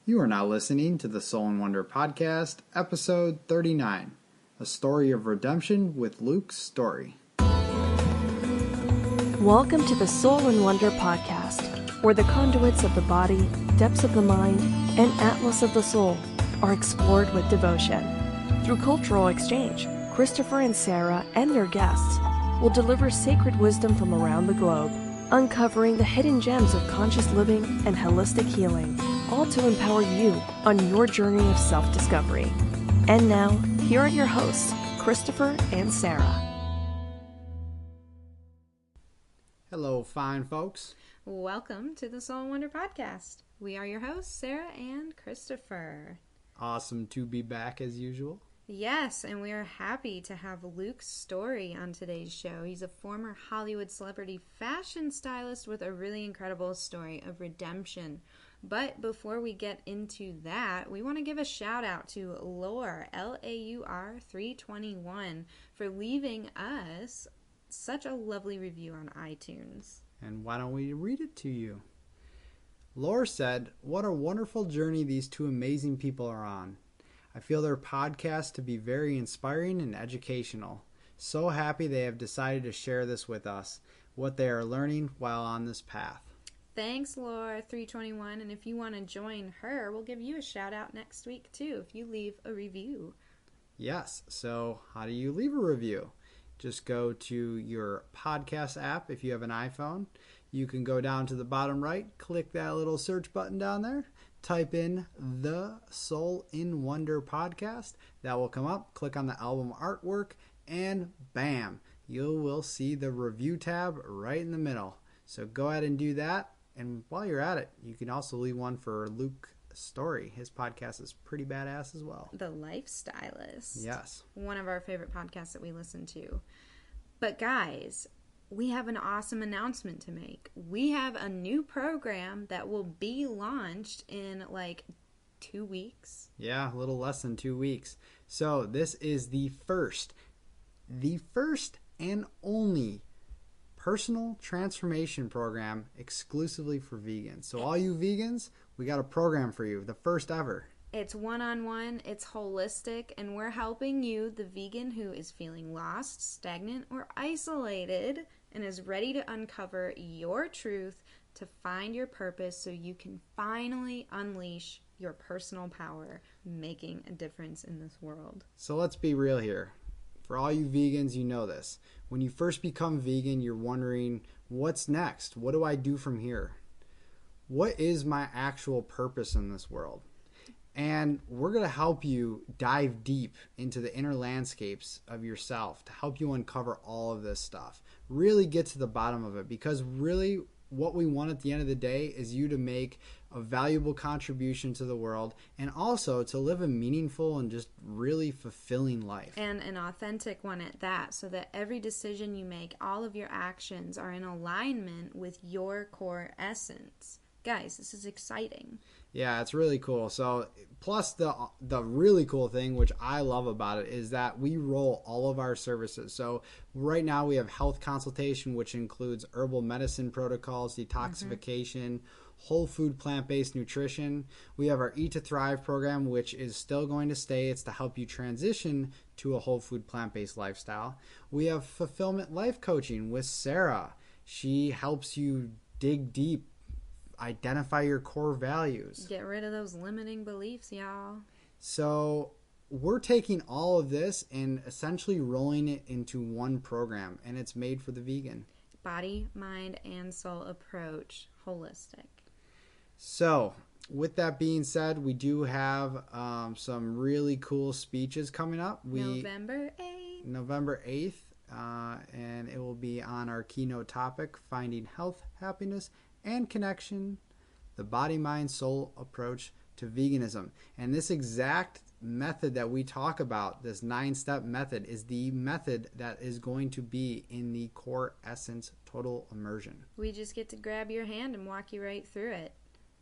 You are now listening to the Soul and Wonder Podcast, episode 39, A Story of Redemption with Luke Storey. Welcome to the Soul and Wonder Podcast, where the conduits of the body, depths of the mind, and atlas of the soul are explored with devotion. Through cultural exchange, Christopher and Sara and their guests will deliver sacred wisdom from around the globe, uncovering the hidden gems of conscious living and holistic healing, all to empower you on your journey of self-discovery. And now, here are your hosts, Christopher and Sara. Hello, fine folks. Welcome to the Soul and Wonder Podcast. We are your hosts, Sara and Christopher. Awesome to be back as usual. Yes, and we are happy to have Luke Storey on today's show. He's a former Hollywood celebrity fashion stylist with a really incredible story of redemption. But before we get into that, we want to give a shout out to Laur, L-A-U-R 321, for leaving us such a lovely review on iTunes. And why don't we read it to you? Laura said, "What a wonderful journey these two amazing people are on. I feel their podcast to be very inspiring and educational. So happy they have decided to share this with us, what they are learning while on this path." Thanks, Laura 321, and if you want to join her, we'll give you a shout out next week too if you leave a review. Yes, so how do you leave a review? Just go to your podcast app if you have an iPhone. You can go down to the bottom right, click that little search button down there, type in the Soul in Wonder Podcast. That will come up. Click on the album artwork, and bam, you will see the review tab right in the middle. So go ahead and do that. And while you're at it, you can also leave one for Luke Storey. His podcast is pretty badass as well. The Life Stylist. Yes. One of our favorite podcasts that we listen to. But guys, we have an awesome announcement to make. We have a new program that will be launched in like 2 weeks. Yeah, a little less than 2 weeks. So this is the first and only personal transformation program exclusively for vegans. So all you vegans, we got a program for you, the first ever. It's one-on-one, it's holistic, and we're helping you, the vegan who is feeling lost, stagnant, or isolated, and is ready to uncover your truth to find your purpose so you can finally unleash your personal power, making a difference in this world. So let's be real here. For all you vegans, you know this. When you first become vegan, you're wondering, what's next? What do I do from here? What is my actual purpose in this world? And we're going to help you dive deep into the inner landscapes of yourself to help you uncover all of this stuff. Really get to the bottom of it, because really what we want at the end of the day is you to make a valuable contribution to the world, and also to live a meaningful and just really fulfilling life. And an authentic one at that, so that every decision you make, all of your actions are in alignment with your core essence. Guys, this is exciting. Yeah, it's really cool. So plus the really cool thing, which I love about it, is that we roll all of our services. So right now we have health consultation, which includes herbal medicine protocols, detoxification, whole food plant-based nutrition. We have our Eat to Thrive program, which is still going to stay. It's to help you transition to a whole food plant-based lifestyle. We have fulfillment life coaching with Sara. She helps you dig deep, identify your core values. Get rid of those limiting beliefs, y'all. So we're taking all of this and essentially rolling it into one program, and it's made for the vegan. Body, mind, and soul approach. Holistic. So with that being said, we do have some really cool speeches coming up. November 8th. And it will be on our keynote topic, Finding Health, Happiness, and Connection, the Body, Mind, Soul Approach to Veganism. And this exact method that we talk about, this 9-step method, is the method that is going to be in the Core Essence Total Immersion. We just get to grab your hand and walk you right through it.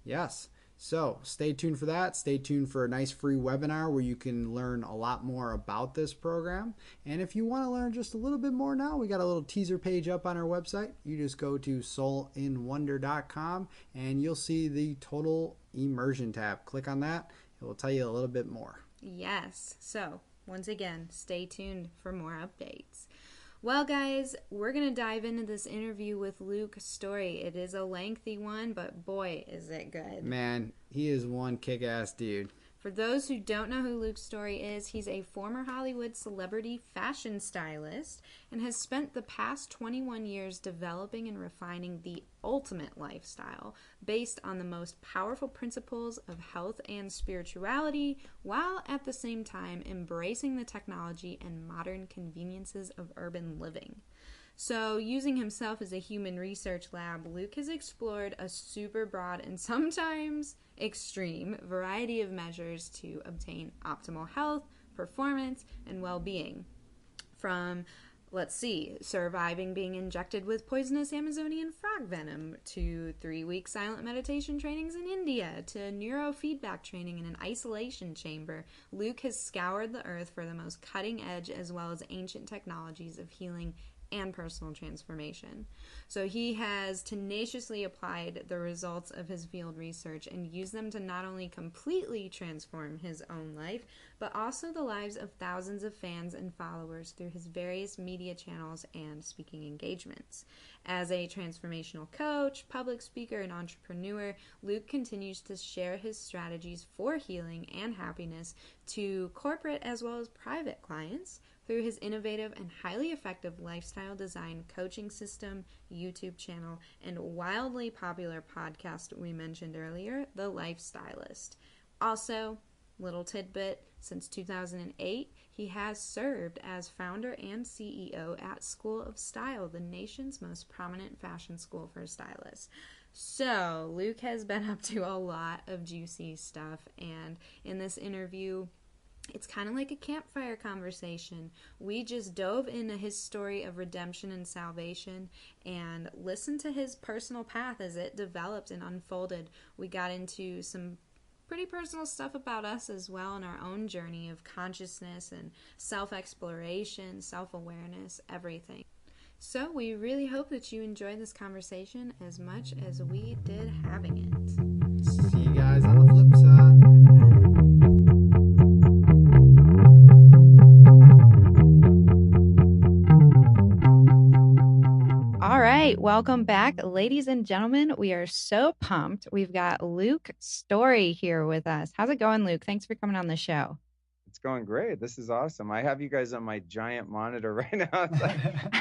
Yes. So stay tuned for that. Stay tuned for a nice free webinar where you can learn a lot more about this program. And if you want to learn just a little bit more now, we got a little teaser page up on our website. You just go to soulinwonder.com and you'll see the total immersion tab. Click on that. It will tell you a little bit more. Yes. So once again, stay tuned for more updates. Well, guys, we're going to dive into this interview with Luke Storey. It is a lengthy one, but boy, is it good. Man, he is one kick-ass dude. For those who don't know who Luke Storey is, he's a former Hollywood celebrity fashion stylist and has spent the past 21 years developing and refining the ultimate lifestyle based on the most powerful principles of health and spirituality, while at the same time embracing the technology and modern conveniences of urban living. So, using himself as a human research lab, Luke has explored a super broad and sometimes extreme variety of measures to obtain optimal health, performance, and well-being. From, surviving being injected with poisonous Amazonian frog venom, to 3-week silent meditation trainings in India, to neurofeedback training in an isolation chamber, Luke has scoured the earth for the most cutting-edge as well as ancient technologies of healing and personal transformation. So he has tenaciously applied the results of his field research and used them to not only completely transform his own life, but also the lives of thousands of fans and followers through his various media channels and speaking engagements. As a transformational coach, public speaker, and entrepreneur, Luke continues to share his strategies for healing and happiness to corporate as well as private clients through his innovative and highly effective lifestyle design coaching system, YouTube channel, and wildly popular podcast we mentioned earlier, the Life Stylist. Also, little tidbit, since 2008, he has served as founder and CEO at School of Style, the nation's most prominent fashion school for stylists. So, Luke has been up to a lot of juicy stuff, and in this interview, it's kind of like a campfire conversation. We just dove into his story of redemption and salvation and listened to his personal path as it developed and unfolded. We got into some pretty personal stuff about us as well in our own journey of consciousness and self-exploration, self-awareness, everything. So we really hope that you enjoyed this conversation as much as we did having it. See you guys on the flip side. All right, welcome back, ladies and gentlemen. We are so pumped. We've got Luke Storey here with us. How's it going, Luke? Thanks for coming on the show. It's going great. This is awesome. I have you guys on my giant monitor right now.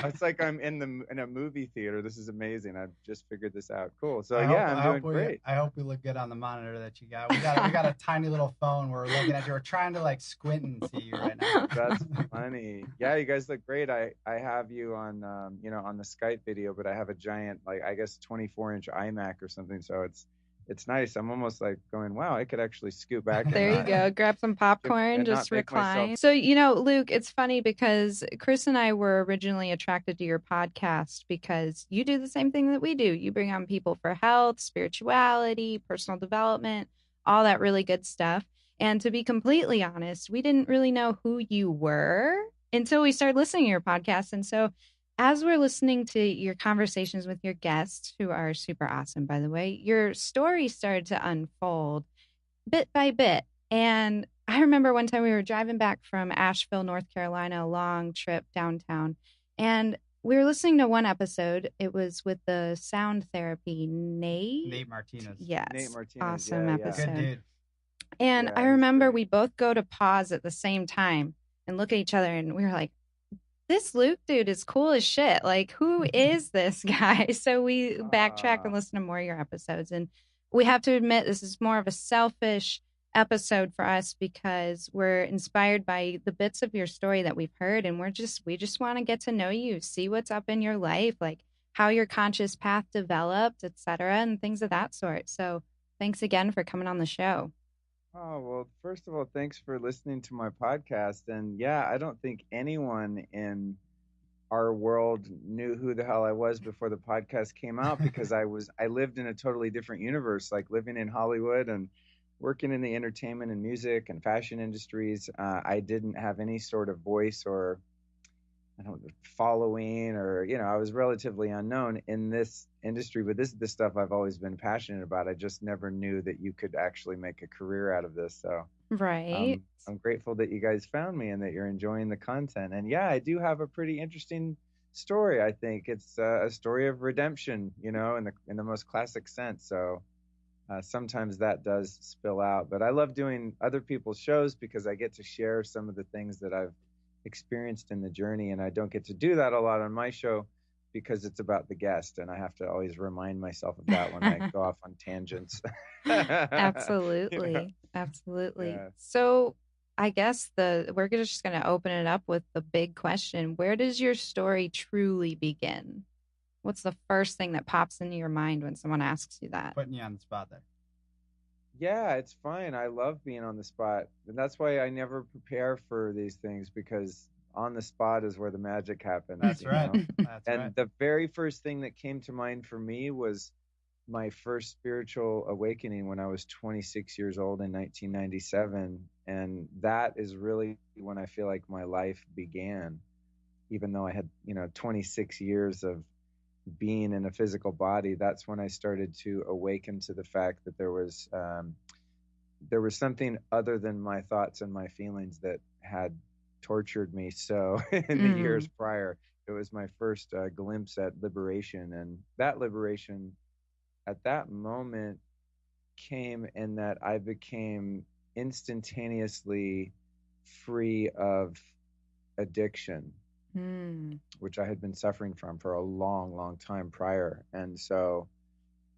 It's like I'm in a movie theater. This is amazing. I've just figured this out. Cool. So I'm doing great. I hope we look good on the monitor that you got. We got a tiny little phone we're looking at. We're trying to like squint and see you right now. That's funny. Yeah, you guys look great. I have you on on the Skype video, but I have a giant, like, I guess 24-inch iMac or something. So it's nice. I'm almost like going, wow, I could actually scoot back. There you go. Grab some popcorn, just recline. So, Luke, it's funny because Chris and I were originally attracted to your podcast because you do the same thing that we do. You bring on people for health, spirituality, personal development, all that really good stuff. And to be completely honest, we didn't really know who you were until we started listening to your podcast. And so as we're listening to your conversations with your guests, who are super awesome, by the way, your story started to unfold bit by bit. And I remember one time we were driving back from Asheville, North Carolina, a long trip downtown. And we were listening to one episode. It was with the sound therapy, Nate Martinez. Yes. Nate Martinez. Awesome episode. Good dude. And Yeah, I remember we both go to pause at the same time and look at each other, and we were like, this Luke dude is cool as shit. Like, who is this guy? So we backtracked and listened to more of your episodes. And we have to admit, this is more of a selfish episode for us because we're inspired by the bits of your story that we've heard. And we just want to get to know you, see what's up in your life, like how your conscious path developed, etc., and things of that sort. So thanks again for coming on the show. Oh, well, first of all, thanks for listening to my podcast. And yeah, I don't think anyone in our world knew who the hell I was before the podcast came out, because I lived in a totally different universe, like living in Hollywood and working in the entertainment and music and fashion industries. I didn't have any sort of voice or, I don't know, following, or, I was relatively unknown in this industry, but this is the stuff I've always been passionate about. I just never knew that you could actually make a career out of this. So Right. I'm grateful that you guys found me and that you're enjoying the content. And yeah, I do have a pretty interesting story. I think it's a story of redemption, in the most classic sense. So sometimes that does spill out, but I love doing other people's shows because I get to share some of the things that I've experienced in the journey, and I don't get to do that a lot on my show because it's about the guest, and I have to always remind myself of that when I go off on tangents. Absolutely. Absolutely. Yeah. So I guess we're just going to open it up with the big question. Where does your story truly begin? What's the first thing that pops into your mind when someone asks you that? Putting you on the spot there. Yeah, it's fine. I love being on the spot. And that's why I never prepare for these things, because on the spot is where the magic happens. That's right. That's And right. the very first thing that came to mind for me was my first spiritual awakening when I was 26 years old in 1997. And that is really when I feel like my life began, even though I had, 26 years of being in a physical body. That's when I started to awaken to the fact that there was something other than my thoughts and my feelings that had tortured me so in the years prior. It was my first glimpse at liberation, and that liberation at that moment came in that I became instantaneously free of addiction, which I had been suffering from for a long, long time prior. And so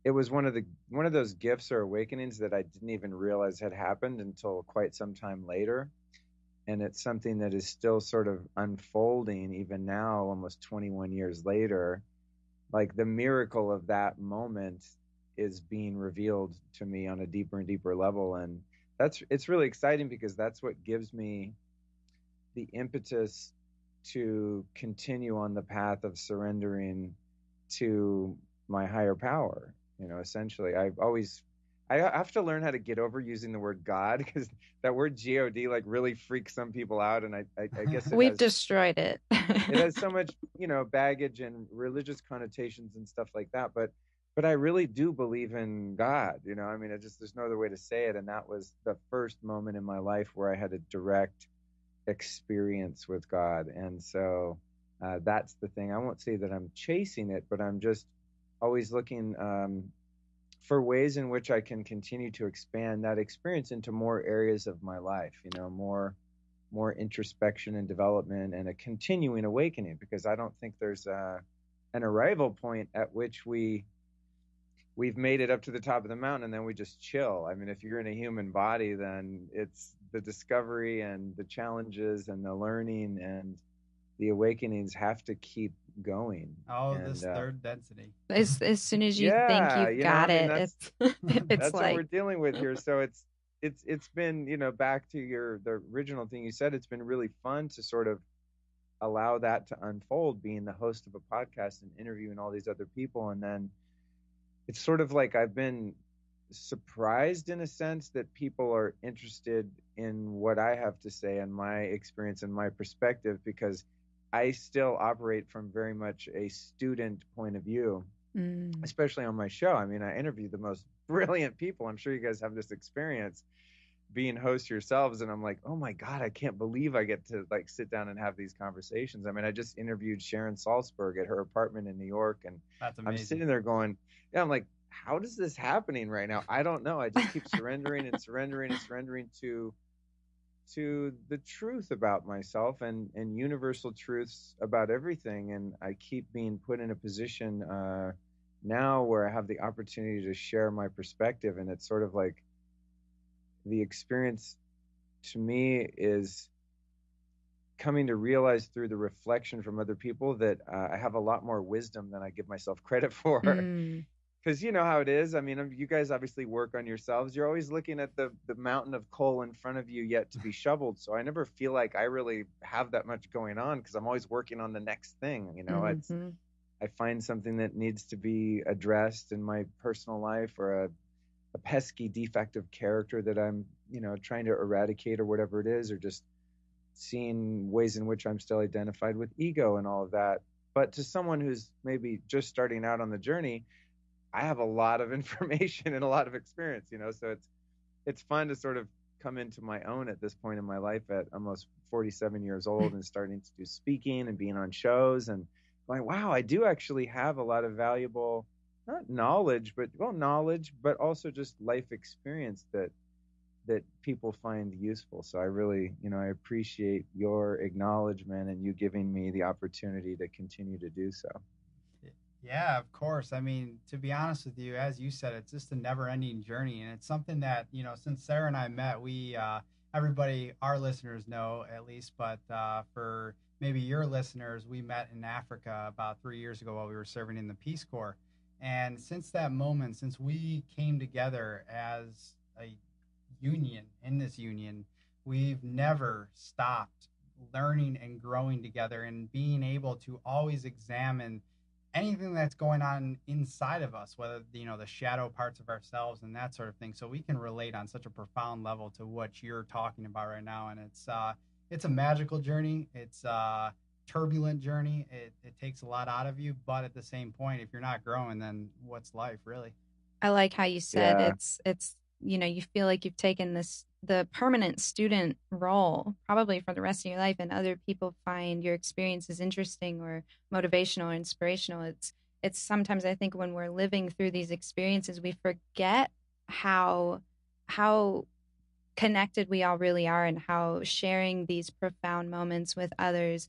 it was one of those gifts or awakenings that I didn't even realize had happened until quite some time later. And it's something that is still sort of unfolding even now, almost 21 years later. Like, the miracle of that moment is being revealed to me on a deeper and deeper level. And it's really exciting, because that's what gives me the impetus to continue on the path of surrendering to my higher power. Essentially, I have to learn how to get over using the word God, because that word God like really freaks some people out, and I guess we've destroyed it. It has so much baggage and religious connotations and stuff like that, but I really do believe in God. I mean, there's no other way to say it. And that was the first moment in my life where I had a direct experience with God. And so that's the thing. I won't say that I'm chasing it, but I'm just always looking for ways in which I can continue to expand that experience into more areas of my life, more introspection and development, and a continuing awakening, because I don't think there's an arrival point at which we've made it up to the top of the mountain and then we just chill. I mean, if you're in a human body, then it's the discovery and the challenges and the learning and the awakenings have to keep going. Oh, this third density. As soon as you think you've got it, that's what we're dealing with here. So it's been, back to the original thing you said, it's been really fun to sort of allow that to unfold, being the host of a podcast and interviewing all these other people. And then it's sort of like I've been surprised in a sense that people are interested in what I have to say and my experience and my perspective, because I still operate from very much a student point of view, especially on my show. I mean, I interview the most brilliant people. I'm sure you guys have this experience being hosts yourselves, and I'm like, oh my God, I can't believe I get to sit down and have these conversations. I mean, I just interviewed Sharon Salzberg at her apartment in New York, and that's amazing. I'm sitting there going, yeah, I'm like, how is this happening right now? I don't know. I just keep surrendering and surrendering and surrendering to the truth about myself and universal truths about everything. And I keep being put in a position now where I have the opportunity to share my perspective. And it's sort of like the experience to me is coming to realize through the reflection from other people that I have a lot more wisdom than I give myself credit for. because you know how it is. I mean, you guys obviously work on yourselves. You're always looking at the mountain of coal in front of you yet to be shoveled. So I never feel like I really have that much going on because I'm always working on the next thing. You know, it's Mm-hmm. I find something that needs to be addressed in my personal life, or a pesky defective character that I'm, trying to eradicate or whatever it is, or just seeing ways in which I'm still identified with ego and all of that. But to someone who's maybe just starting out on the journey, I have a lot of information and a lot of experience, so it's fun to sort of come into my own at this point in my life at almost 47 years old and starting to do speaking and being on shows and going, wow, I do actually have a lot of valuable, not knowledge, but also just life experience that people find useful. So I really, I appreciate your acknowledgement and you giving me the opportunity to continue to do so. Yeah, of course. I mean, to be honest with you, as you said, it's just a never-ending journey, and it's something that, since Sarah and I met, everybody, our listeners know at least, but for maybe your listeners, we met in Africa about 3 years ago while we were serving in the Peace Corps, and since that moment, since we came together as a union in this union, we've never stopped learning and growing together and being able to always examine anything that's going on inside of us, whether the shadow parts of ourselves and that sort of thing, so we can relate on such a profound level to what you're talking about right now. And it's a magical journey. It's a turbulent journey. It takes a lot out of you, but at the same point, if you're not growing, then what's life really? I like how you said it's you feel like you've taken the permanent student role probably for the rest of your life, and other people find your experiences interesting or motivational or inspirational. It's sometimes, I think, when we're living through these experiences, we forget how connected we all really are, and how sharing these profound moments with others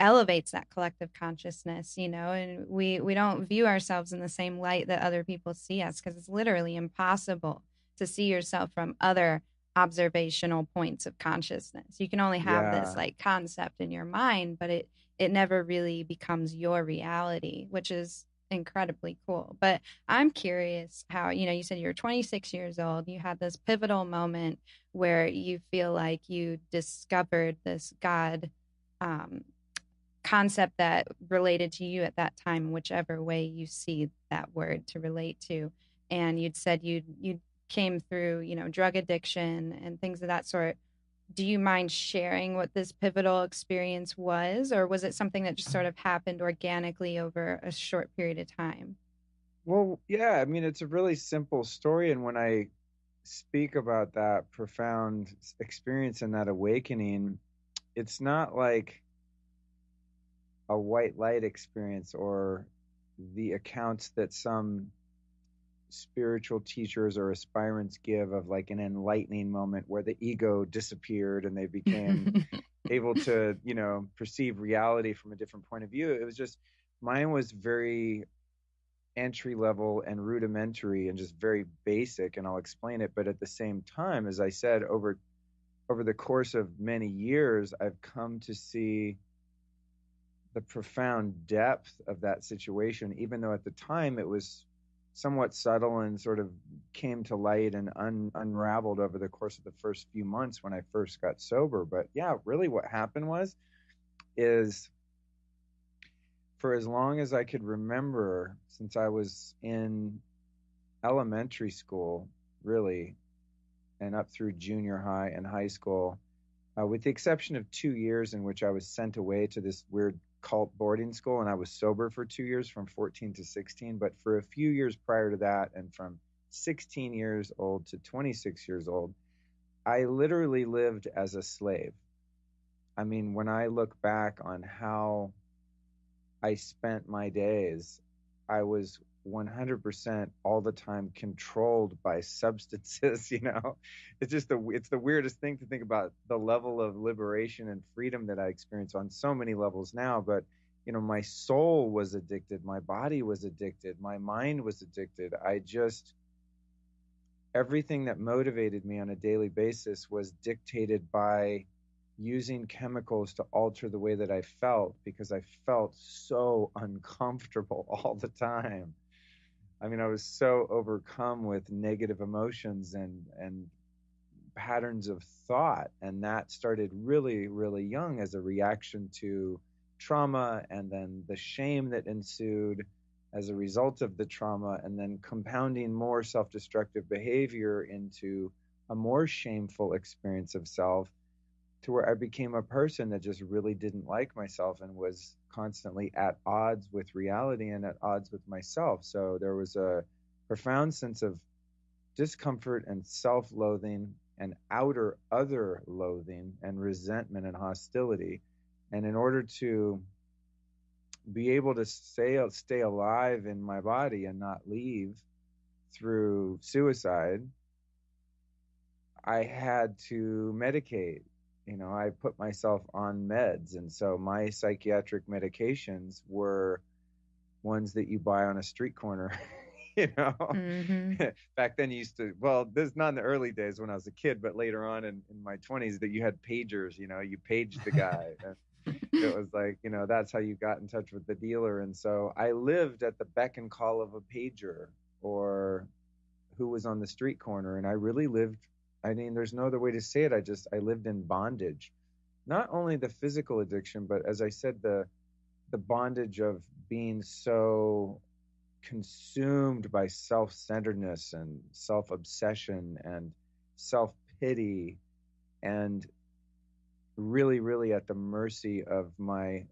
elevates that collective consciousness, and we don't view ourselves in the same light that other people see us, because it's literally impossible to see yourself from other observational points of consciousness. You can only have this Yeah. like concept in your mind, but it never really becomes your reality, which is incredibly cool. But I'm curious how, you said you're 26 years old, you had this pivotal moment where you feel like you discovered this God concept that related to you at that time, whichever way you see that word to relate to. And you'd said you came through, drug addiction and things of that sort. Do you mind sharing what this pivotal experience was, or was it something that just sort of happened organically over a short period of time? Well, yeah, I mean, it's a really simple story. And when I speak about that profound experience and that awakening, it's not like a white light experience or the accounts that some spiritual teachers or aspirants give of like an enlightening moment where the ego disappeared and they became able to, perceive reality from a different point of view. It was just, mine was very entry level and rudimentary and just very basic, and I'll explain it. But at the same time, as I said, over the course of many years, I've come to see the profound depth of that situation, even though at the time it was somewhat subtle and sort of came to light and unraveled over the course of the first few months when I first got sober. But yeah, really what happened is for as long as I could remember, since I was in elementary school, really, and up through junior high and high school, with the exception of 2 years in which I was sent away to this weird cult boarding school, and I was sober for 2 years from 14 to 16. But for a few years prior to that, and from 16 years old to 26 years old, I literally lived as a slave. I mean, when I look back on how I spent my days, I was 100% all the time controlled by substances. It's the weirdest thing to think about, the level of liberation and freedom that I experience on so many levels now. But my soul was addicted, my body was addicted, my mind was addicted. Everything that motivated me on a daily basis was dictated by using chemicals to alter the way that I felt, because I felt so uncomfortable all the time. I mean, I was so overcome with negative emotions and patterns of thought. And that started really, really young as a reaction to trauma, and then the shame that ensued as a result of the trauma, and then compounding more self destructive behavior into a more shameful experience of self, to where I became a person that just really didn't like myself and was constantly at odds with reality and at odds with myself. So there was a profound sense of discomfort and self loathing and outer other loathing and resentment and hostility. And in order to be able to stay alive in my body and not leave through suicide, I had to medicate. You know, I put myself on meds. And so my psychiatric medications were ones that you buy on a street corner. You know, back then you used to, well, this is not in the early days when I was a kid, but later on in my 20s, that you had pagers, you know, you paged the guy. And it was like, you know, that's how you got in touch with the dealer. And so I lived at the beck and call of a pager or who was on the street corner. And I really lived, I mean, there's no other way to say it. I lived in bondage, not only the physical addiction, but as I said, the bondage of being so consumed by self-centeredness and self-obsession and self-pity, and really, really at the mercy of my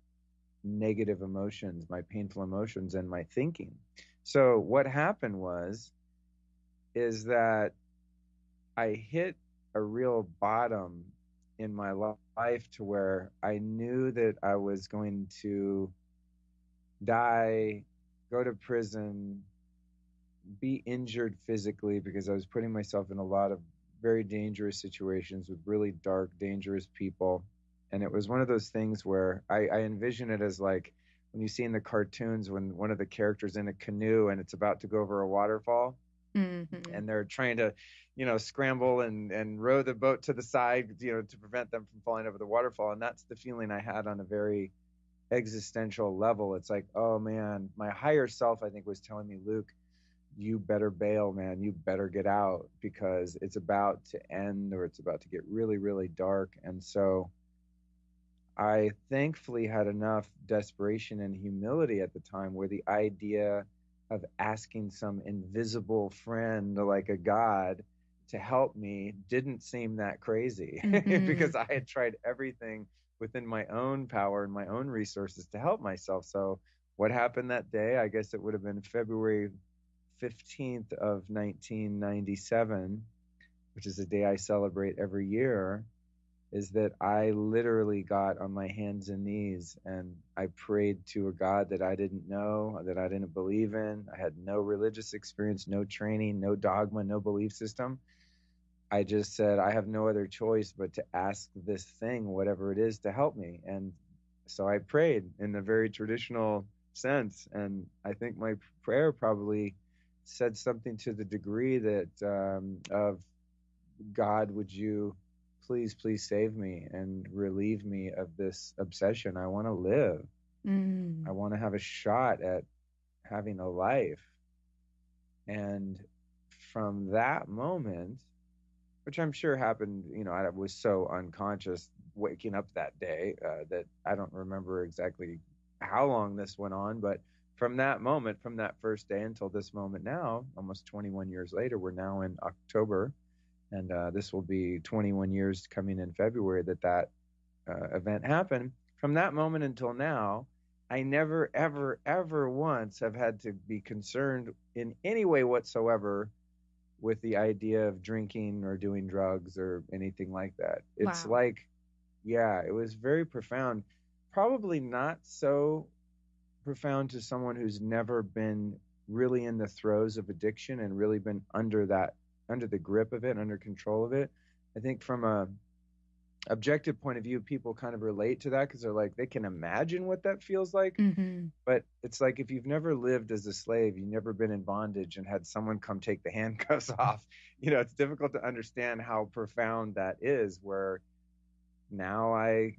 negative emotions, my painful emotions, and my thinking. So what happened is that I hit a real bottom in my life, to where I knew that I was going to die, go to prison, be injured physically, because I was putting myself in a lot of very dangerous situations with really dark, dangerous people. And it was one of those things where I envision it as like when you see in the cartoons when one of the characters in a canoe and it's about to go over a waterfall, and they're trying to, you know, scramble and row the boat to the side, you know, to prevent them from falling over the waterfall. And that's the feeling I had on a very existential level. It's like, oh man, my higher self, I think, was telling me, Luke, you better bail, man. You better get out, because it's about to end, or it's about to get really, really dark. And so I thankfully had enough desperation and humility at the time where the idea of asking some invisible friend like a god to help me didn't seem that crazy, because I had tried everything within my own power and my own resources to help myself. So what happened that day, I guess it would have been February 15th of 1997, which is a day I celebrate every year, is that I literally got on my hands and knees and I prayed to a God that I didn't know, that I didn't believe in. I had no religious experience, no training, no dogma, no belief system. I just said, I have no other choice but to ask this thing, whatever it is, to help me. And so I prayed in a very traditional sense. And I think my prayer probably said something to the degree that of, God, would you please, please save me and relieve me of this obsession. I want to live. I want to have a shot at having a life. And from that moment, which I'm sure happened, you know, I was so unconscious waking up that day that I don't remember exactly how long this went on. But from that moment, from that first day until this moment now, almost 21 years later, we're now in October. And this will be 21 years coming in February that event happened. From that moment until now, I never, ever, ever once have had to be concerned in any way whatsoever with the idea of drinking or doing drugs or anything like that. It's like, yeah, it was very profound. Probably not so profound to someone who's never been really in the throes of addiction and really been under the grip of it, under control of it. I think from a objective point of view, people kind of relate to that because they're like, they can imagine what that feels like. But it's like, if you've never lived as a slave, you've never been in bondage and had someone come take the handcuffs off, you know, it's difficult to understand how profound that is, where now I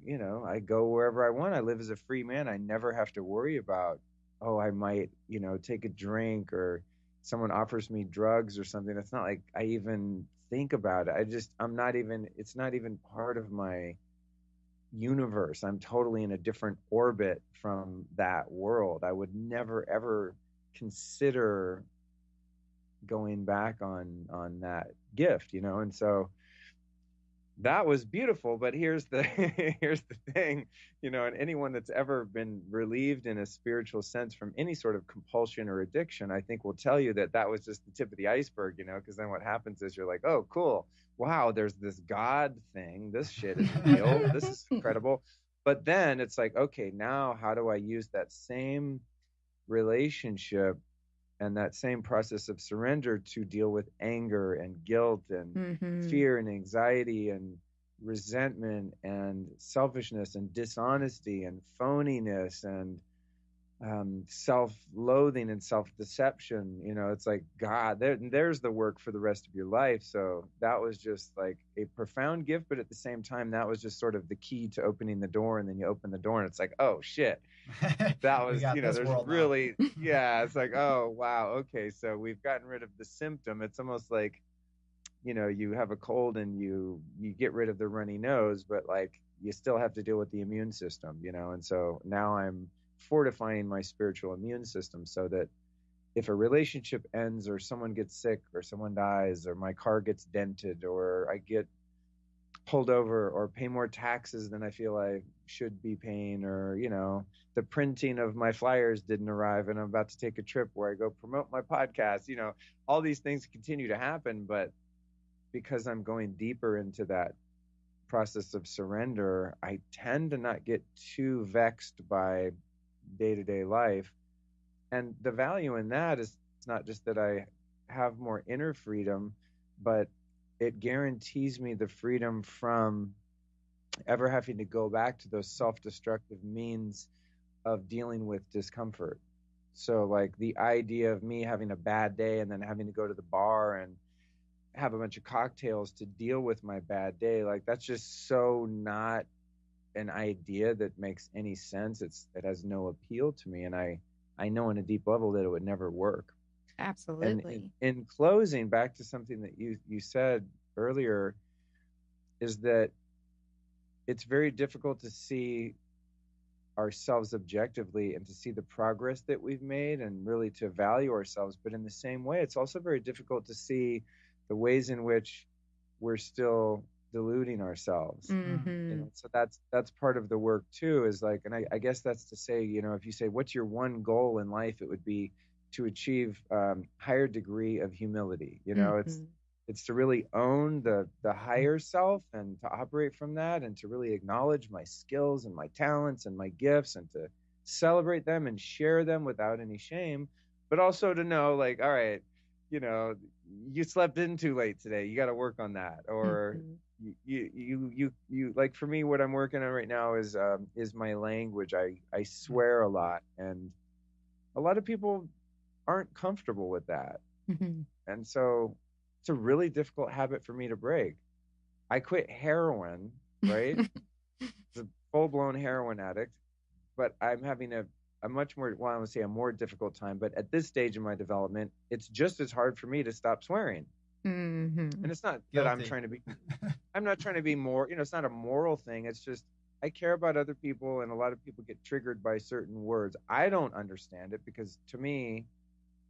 go wherever I want. I live as a free man. I never have to worry about, oh, I might, you know, take a drink or someone offers me drugs or something, it's not like I even think about it. It's not even part of my universe. I'm totally in a different orbit from that world. I would never ever consider going back on that gift, and so that was beautiful. But here's the here's the thing, and anyone that's ever been relieved in a spiritual sense from any sort of compulsion or addiction, I think will tell you that that was just the tip of the iceberg, because then what happens is you're like, oh cool, wow, there's this God thing, this shit is real, this is incredible. But then it's like, okay, now how do I use that same relationship and that same process of surrender to deal with anger and guilt and fear and anxiety and resentment and selfishness and dishonesty and phoniness and self-loathing and self-deception. It's like, God, there's the work for the rest of your life. So that was just like a profound gift, but at the same time, that was just sort of the key to opening the door. And then you open the door and it's like, oh shit, that was, there's really, yeah, it's like, oh, wow. Okay. So we've gotten rid of the symptom. It's almost like, you have a cold and you get rid of the runny nose, but like you still have to deal with the immune system, and so now I'm fortifying my spiritual immune system so that if a relationship ends or someone gets sick or someone dies or my car gets dented or I get pulled over or pay more taxes than I feel I should be paying, or the printing of my flyers didn't arrive and I'm about to take a trip where I go promote my podcast, all these things continue to happen. But because I'm going deeper into that process of surrender, I tend to not get too vexed by day-to-day life. And the value in that is it's not just that I have more inner freedom, but it guarantees me the freedom from ever having to go back to those self-destructive means of dealing with discomfort. So like the idea of me having a bad day and then having to go to the bar and have a bunch of cocktails to deal with my bad day, like that's just so not an idea that makes any sense. It has no appeal to me, and I know on a deep level that it would never work. Absolutely. And in closing, back to something that you said earlier, is that it's very difficult to see ourselves objectively and to see the progress that we've made and really to value ourselves. But in the same way, it's also very difficult to see the ways in which we're still deluding ourselves. So that's part of the work too, is like, and I guess that's to say, if you say, what's your one goal in life, it would be to achieve higher degree of humility. It's to really own the higher self and to operate from that and to really acknowledge my skills and my talents and my gifts and to celebrate them and share them without any shame, but also to know, like, all right, you slept in too late today, you got to work on that. Or you like, for me, what I'm working on right now is my language. I swear a lot, and a lot of people aren't comfortable with that. And so it's a really difficult habit for me to break. I quit heroin, right? It's a full-blown heroin addict, but I'm having a much more, well, I would say a more difficult time, but at this stage in my development, it's just as hard for me to stop swearing. And it's not that I'm not trying to be more, it's not a moral thing. It's just, I care about other people, and a lot of people get triggered by certain words. I don't understand it because to me,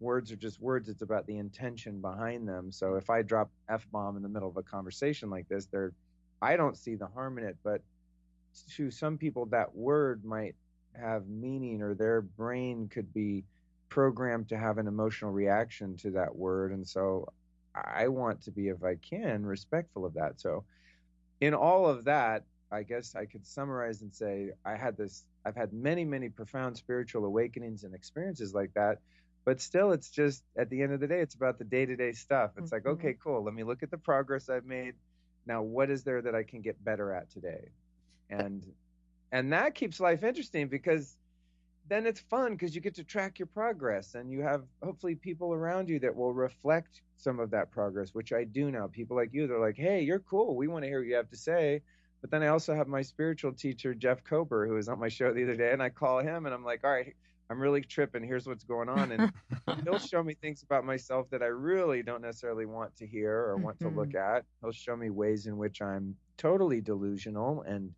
words are just words. It's about the intention behind them. So if I drop F-bomb in the middle of a conversation like this, I don't see the harm in it, but to some people that word might have meaning, or their brain could be programmed to have an emotional reaction to that word. And so I want to be, if I can, respectful of that. So in all of that, I guess I could summarize and say I've had many, many profound spiritual awakenings and experiences like that. But still, it's just, at the end of the day, it's about the day-to-day stuff. It's like, okay, cool. Let me look at the progress I've made. Now, what is there that I can get better at today? And that keeps life interesting, because then it's fun because you get to track your progress, and you have hopefully people around you that will reflect some of that progress, which I do now. People like you, they're like, hey, you're cool. We want to hear what you have to say. But then I also have my spiritual teacher, Jeff Kober, who was on my show the other day, and I call him and I'm like, all right, I'm really tripping. Here's what's going on. And he'll show me things about myself that I really don't necessarily want to hear or want to look at. He'll show me ways in which I'm totally delusional and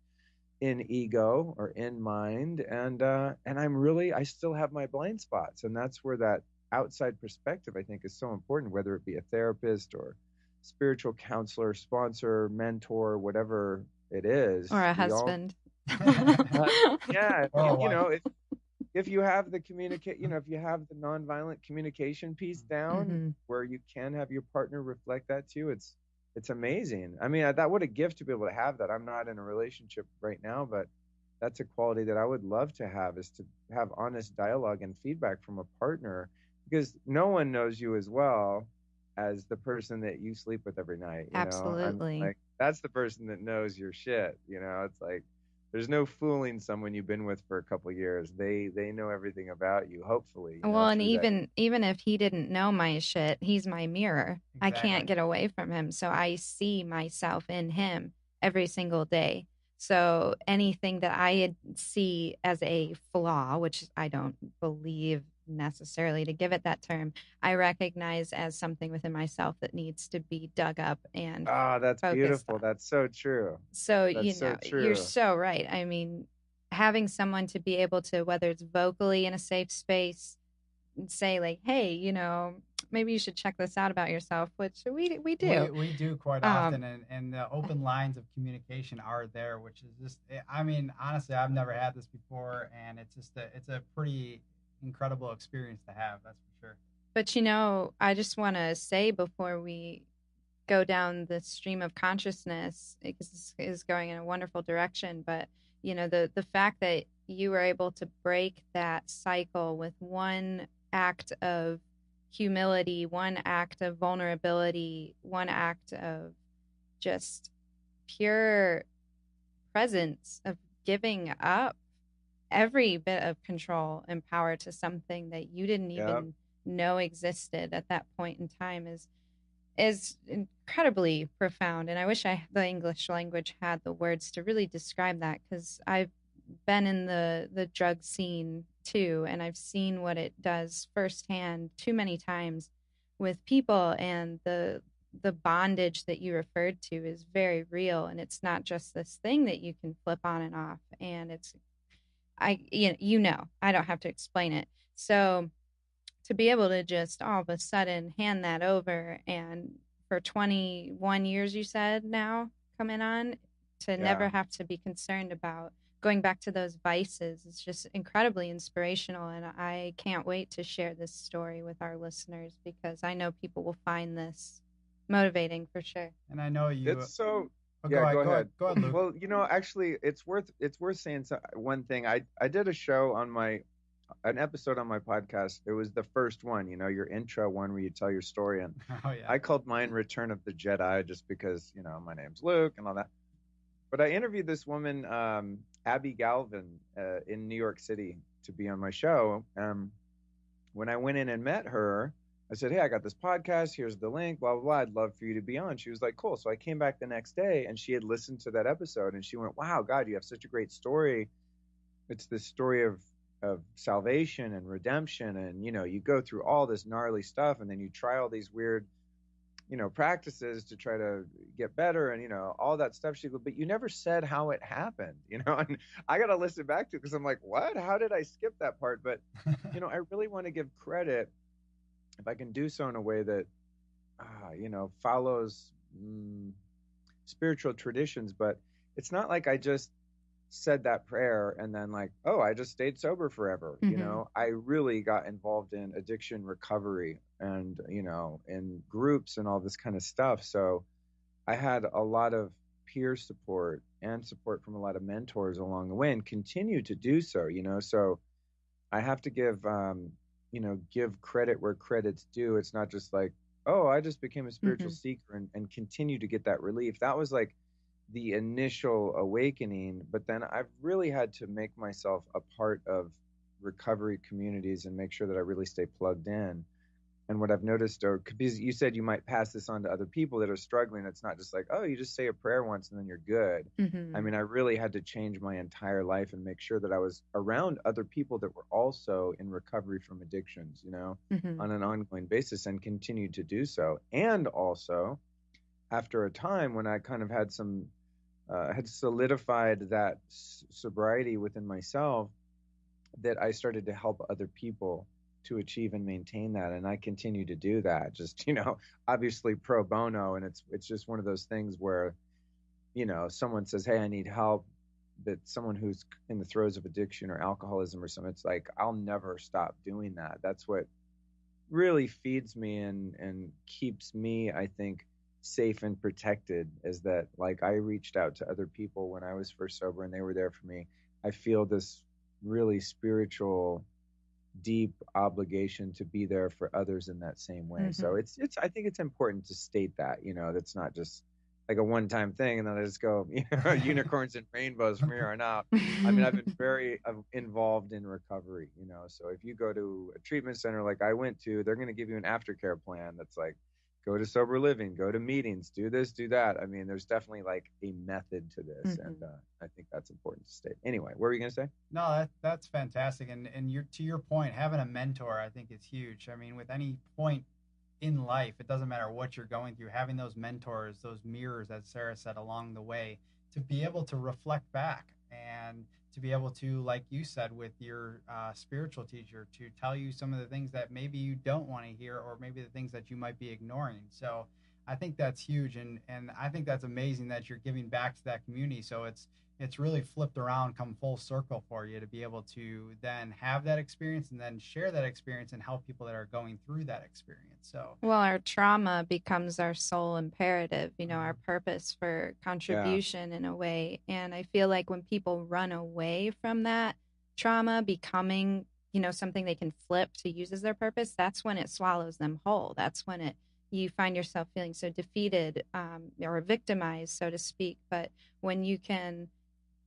in ego or in mind. And I still have my blind spots. And that's where that outside perspective, I think, is so important, whether it be a therapist or spiritual counselor, sponsor, mentor, whatever it is. Or a husband. Yeah. Or You know, if you have the if you have the nonviolent communication piece down where you can have your partner reflect that to you, it's amazing. I mean, that what a gift to be able to have that. I'm not in a relationship right now, but that's a quality that I would love to have, is to have honest dialogue and feedback from a partner, because no one knows you as well as the person that you sleep with every night. You Absolutely. know, like, that's the person that knows your shit. You know, it's like, there's no fooling someone you've been with for a couple of years. They know everything about you, hopefully. Well, and even if he didn't know my shit, he's my mirror. Exactly. I can't get away from him. So I see myself in him every single day. So anything that I see as a flaw, which I don't believe necessarily to give it that term, I recognize as something within myself that needs to be dug up and that's beautiful. on. That's so true. So, That's so true. you're so right. I mean, having someone to be able to, whether it's vocally in a safe space, say like, hey, maybe you should check this out about yourself, which we do. We do quite often, and the open lines of communication are there, which is just, I mean, honestly, I've never had this before, and it's just it's a pretty incredible experience to have, that's for sure. But I just want to say before we go down the stream of consciousness, because this is going in a wonderful direction, but the fact that you were able to break that cycle with one act of humility, one act of vulnerability, one act of just pure presence, of giving up every bit of control and power to something that you didn't even know existed at that point in time is incredibly profound. And I wish the English language had the words to really describe that, because I've been in the drug scene too, and I've seen what it does firsthand too many times with people, and the bondage that you referred to is very real, and it's not just this thing that you can flip on and off, and I don't have to explain it. So to be able to just all of a sudden hand that over, and for 21 years, you said now coming on, to never have to be concerned about going back to those vices, is just incredibly inspirational. And I can't wait to share this story with our listeners, because I know people will find this motivating for sure. And I know you. It's so. Oh, go ahead. Go ahead, Luke. Well, actually, it's worth saying one thing. I did a show on an episode on my podcast. It was the first one, your intro one where you tell your story, and I called mine Return of the Jedi, just because my name's Luke and all that. But I interviewed this woman, Abby Galvin, in New York City, to be on my show. When I went in and met her, I said, hey, I got this podcast. Here's the link, blah, blah, blah. I'd love for you to be on. She was like, cool. So I came back the next day, and she had listened to that episode, and she went, wow, God, you have such a great story. It's this story of salvation and redemption. And, you go through all this gnarly stuff, and then you try all these weird, practices to try to get better and, all that stuff. She goes, but you never said how it happened, and I got to listen back to it, because I'm like, what? How did I skip that part? But, I really want to give credit, if I can do so in a way that, follows spiritual traditions. But it's not like I just said that prayer and then like, oh, I just stayed sober forever. I really got involved in addiction recovery and, in groups and all this kind of stuff. So I had a lot of peer support and support from a lot of mentors along the way, and continue to do so, so I have to give credit where credit's due. It's not just like, oh, I just became a spiritual seeker and continue to get that relief. That was like the initial awakening, but then I've really had to make myself a part of recovery communities and make sure that I really stay plugged in. And what I've noticed, or because you said you might pass this on to other people that are struggling, it's not just like, oh, you just say a prayer once and then you're good. I mean, I really had to change my entire life and make sure that I was around other people that were also in recovery from addictions, on an ongoing basis, and continue to do so. And also, after a time when I kind of had had solidified that sobriety within myself, that I started to help other people to achieve and maintain that. And I continue to do that, just, obviously pro bono. And it's just one of those things where, someone says, hey, I need help, that someone who's in the throes of addiction or alcoholism or something, it's like, I'll never stop doing that. That's what really feeds me and keeps me, I think, safe and protected, is that, like, I reached out to other people when I was first sober and they were there for me. I feel this really spiritual, deep obligation to be there for others in that same way. So it's I think it's important to state that, that's not just like a one-time thing and then I just go, unicorns and rainbows from here on out. I mean, I've been very involved in recovery, so if you go to a treatment center like I went to, they're going to give you an aftercare plan that's like, go to sober living, go to meetings, do this, do that. I mean, there's definitely like a method to this. And I think that's important to state. Anyway, what were you going to say? No, that's fantastic. And to your point, having a mentor, I think is huge. I mean, with any point in life, it doesn't matter what you're going through, having those mentors, those mirrors, as Sara said, along the way, to be able to reflect back and to be able to, like you said, with your spiritual teacher, to tell you some of the things that maybe you don't want to hear, or maybe the things that you might be ignoring. So I think that's huge. And I think that's amazing that you're giving back to that community. So it's really flipped around, come full circle for you to be able to then have that experience and then share that experience and help people that are going through that experience. So, well, our trauma becomes our sole imperative, our purpose for contribution in a way. And I feel like when people run away from that trauma becoming, something they can flip to use as their purpose, that's when it swallows them whole. That's when you find yourself feeling so defeated, or victimized, so to speak. But when you can,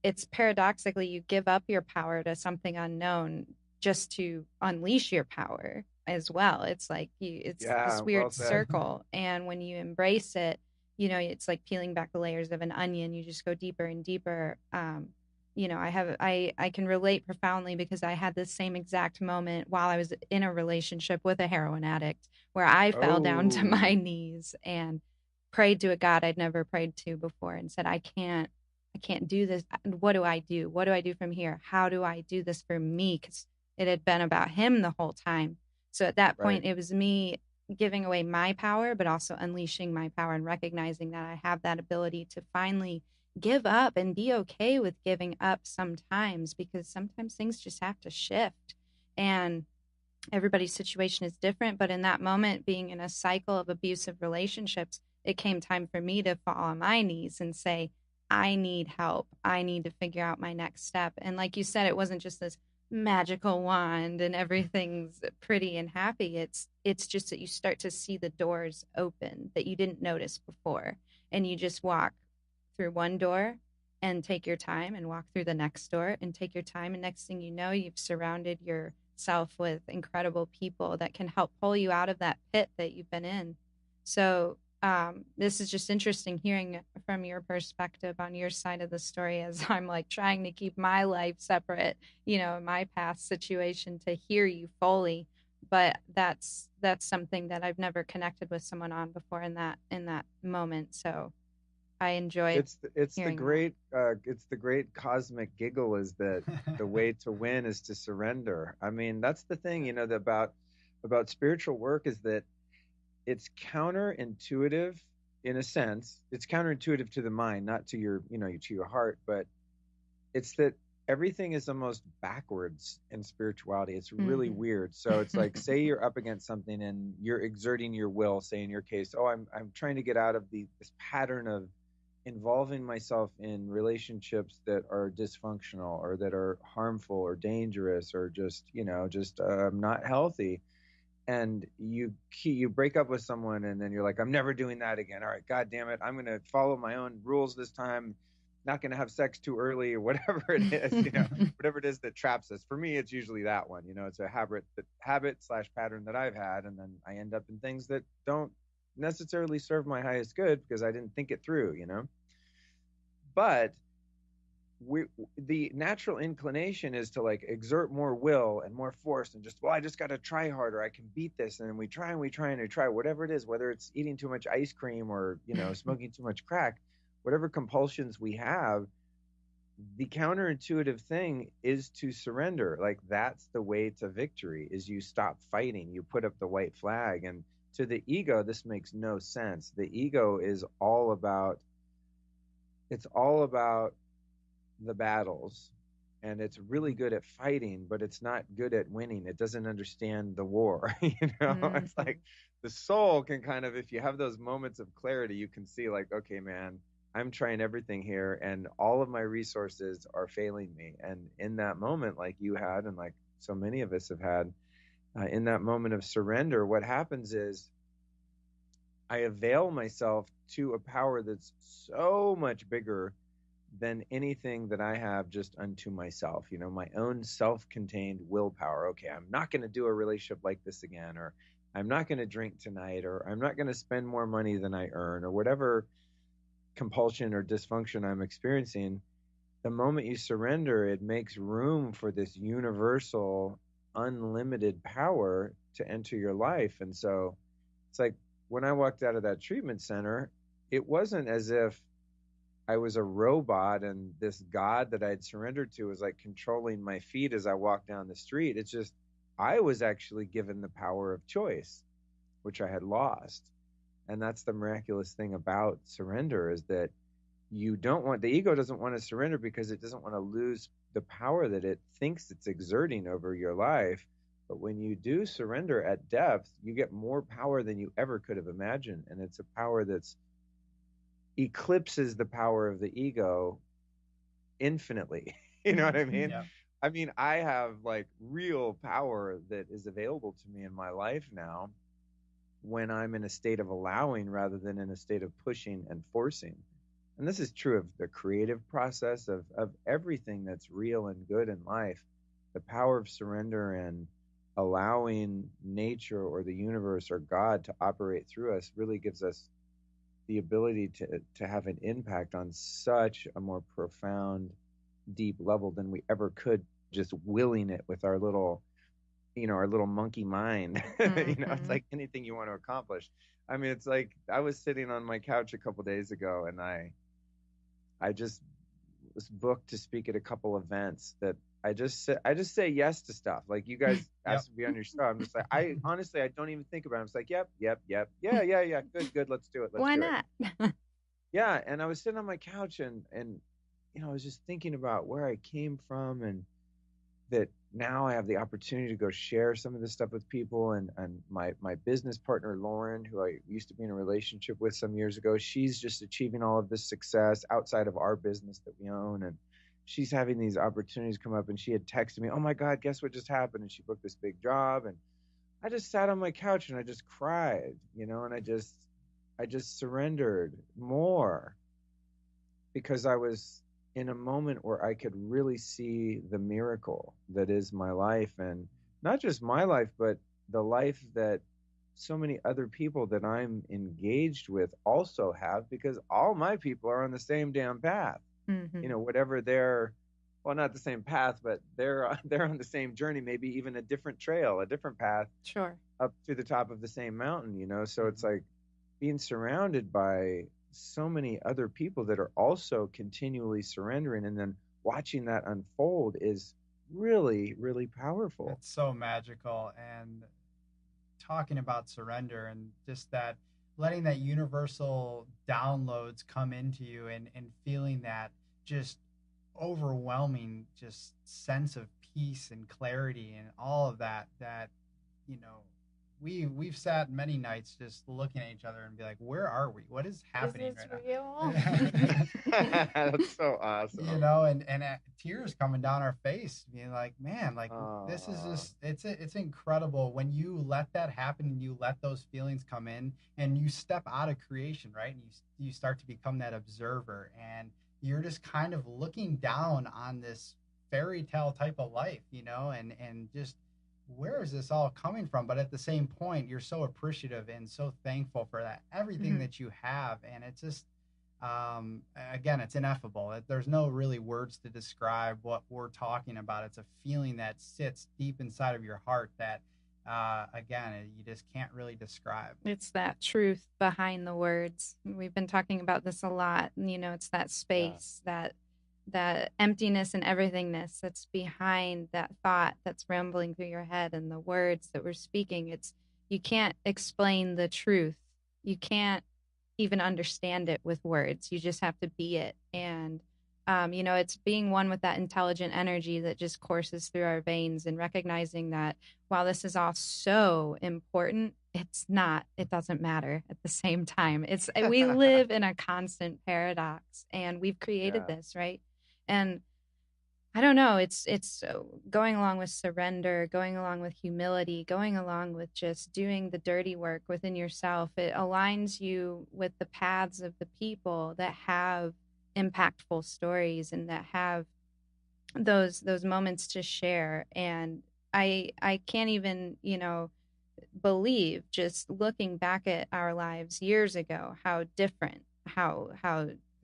it's paradoxically, you give up your power to something unknown just to unleash your power as well. It's like it's this weird circle. And when you embrace it, it's like peeling back the layers of an onion. You just go deeper and deeper. I can relate profoundly because I had this same exact moment while I was in a relationship with a heroin addict where I fell down to my knees and prayed to a God I'd never prayed to before and said, I can't do this. What do I do? What do I do from here? How do I do this for me? Because it had been about him the whole time. So at that point, it was me giving away my power, but also unleashing my power and recognizing that I have that ability to finally give up and be okay with giving up sometimes, because sometimes things just have to shift. And everybody's situation is different. But in that moment, being in a cycle of abusive relationships, it came time for me to fall on my knees and say, I need help. I need to figure out my next step. And like you said, it wasn't just this magical wand and everything's pretty and happy. It's just that you start to see the doors open that you didn't notice before. And you just walk through one door and take your time and walk through the next door and take your time. And next thing you know, you've surrounded yourself with incredible people that can help pull you out of that pit that you've been in. So this is just interesting hearing from your perspective on your side of the story, as I'm like trying to keep my life separate, my past situation, to hear you fully. But that's something that I've never connected with someone on before in that moment. So I enjoy it's the great cosmic giggle, is that the way to win is to surrender. I mean, that's the thing, about spiritual work, is that it's counterintuitive in a sense. It's counterintuitive to the mind, not to your, to your heart, but it's that everything is almost backwards in spirituality. It's really weird. So it's like, say you're up against something and you're exerting your will, say in your case, I'm trying to get out of this pattern of involving myself in relationships that are dysfunctional or that are harmful or dangerous or just not healthy. And you break up with someone and then you're like, I'm never doing that again. All right, God damn it, I'm going to follow my own rules this time. not going to have sex too early or whatever it is, whatever it is that traps us. For me, it's usually that one, it's a habit/pattern that I've had. And then I end up in things that don't necessarily serve my highest good because I didn't think it through, but the natural inclination is to like exert more will and more force and just, well, I just got to try harder. I can beat this. And then we try and we try and we try, whatever it is, whether it's eating too much ice cream or, smoking too much crack, whatever compulsions we have, the counterintuitive thing is to surrender. Like that's the way to victory, is you stop fighting, you put up the white flag. And to the ego, this makes no sense. The ego is all about the battles, and it's really good at fighting, but it's not good at winning. It doesn't understand the war. It's like the soul can kind of, if you have those moments of clarity, you can see like, okay, man, I'm trying everything here and all of my resources are failing me. And in that moment, like you had, and like so many of us have had, in that moment of surrender, what happens is I avail myself to a power that's so much bigger than anything that I have just unto myself, my own self-contained willpower. Okay, I'm not going to do a relationship like this again, or I'm not going to drink tonight, or I'm not going to spend more money than I earn, or whatever compulsion or dysfunction I'm experiencing. The moment you surrender, it makes room for this universal, unlimited power to enter your life. And so it's like when I walked out of that treatment center, it wasn't as if I was a robot and this God that I'd surrendered to was like controlling my feet as I walked down the street. It's just, I was actually given the power of choice, which I had lost. And that's the miraculous thing about surrender, is that the ego doesn't want to surrender because it doesn't want to lose the power that it thinks it's exerting over your life. But when you do surrender at depth, you get more power than you ever could have imagined. And it's a power that's eclipses the power of the ego infinitely. You know what I mean? Yeah. I mean, I have like real power that is available to me in my life now when I'm in a state of allowing rather than in a state of pushing and forcing. And this is true of the creative process of everything that's real and good in life. The power of surrender and allowing nature or the universe or God to operate through us really gives us the ability to have an impact on such a more profound, deep level than we ever could just willing it with our little monkey mind. It's like anything you want to accomplish. I mean, it's like I was sitting on my couch a couple days ago and I just was booked to speak at a couple events that I just say yes to stuff. Like you guys asked me to be on your show. I'm just like, I honestly don't even think about it. I'm just like, yep. Yeah. Good. Let's do it. Why not? Yeah. And I was sitting on my couch and I was just thinking about where I came from and that now I have the opportunity to go share some of this stuff with people. And my business partner, Lauren, who I used to be in a relationship with some years ago, she's just achieving all of this success outside of our business that we own. And she's having these opportunities come up, and she had texted me, oh my God, guess what just happened? And she booked this big job. And I just sat on my couch and I just cried, and I just surrendered more because I was in a moment where I could really see the miracle that is my life, and not just my life, but the life that so many other people that I'm engaged with also have, because all my people are on the same damn path. Whatever they're, well, not the same path, but they're on the same journey, maybe even a different trail, a different path, sure, up to the top of the same mountain. So it's like being surrounded by so many other people that are also continually surrendering, and then watching that unfold is really, really powerful. It's so magical. And talking about surrender and just that, letting that universal downloads come into you and feeling that just overwhelming just sense of peace and clarity and all of that we've sat many nights just looking at each other and be like, where are we? What is happening is this right real? now? That's so awesome. And tears coming down our face, being like, man, like this is just, it's incredible when you let that happen and you let those feelings come in and you step out of creation, right? And you start to become that observer, and you're just kind of looking down on this fairy tale type of life, and just where is this all coming from? But at the same point, you're so appreciative and so thankful for that, everything that you have. And it's just, again, it's ineffable. There's no really words to describe what we're talking about. It's a feeling that sits deep inside of your heart that, again, you just can't really describe. It's that truth behind the words. We've been talking about this a lot. It's that space, that emptiness and everythingness that's behind that thought that's rambling through your head, and the words that we're speaking. You can't explain the truth. You can't even understand it with words. You just have to be it. And it's being one with that intelligent energy that just courses through our veins, and recognizing that while this is all so important, it doesn't matter at the same time. We live in a constant paradox, and we've created this, right? And I don't know, it's going along with surrender, going along with humility, going along with just doing the dirty work within yourself. It aligns you with the paths of the people that have impactful stories and that have those moments to share. And I can't even, believe, just looking back at our lives years ago, how different, how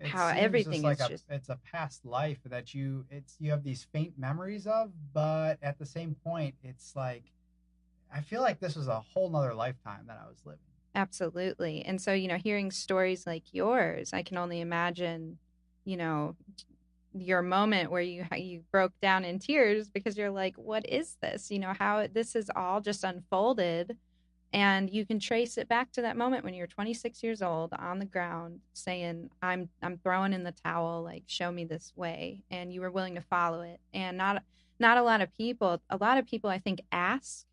everything is just it's a past life that you have these faint memories of, but at the same point, it's like I feel like this was a whole nother lifetime that I was living. Absolutely. And so, hearing stories like yours, I can only imagine, your moment where you broke down in tears because you're like, what is this? How this is all just unfolded. And you can trace it back to that moment when you're 26 years old on the ground saying, I'm throwing in the towel, like, show me this way. And you were willing to follow it. And not a lot of people I think ask,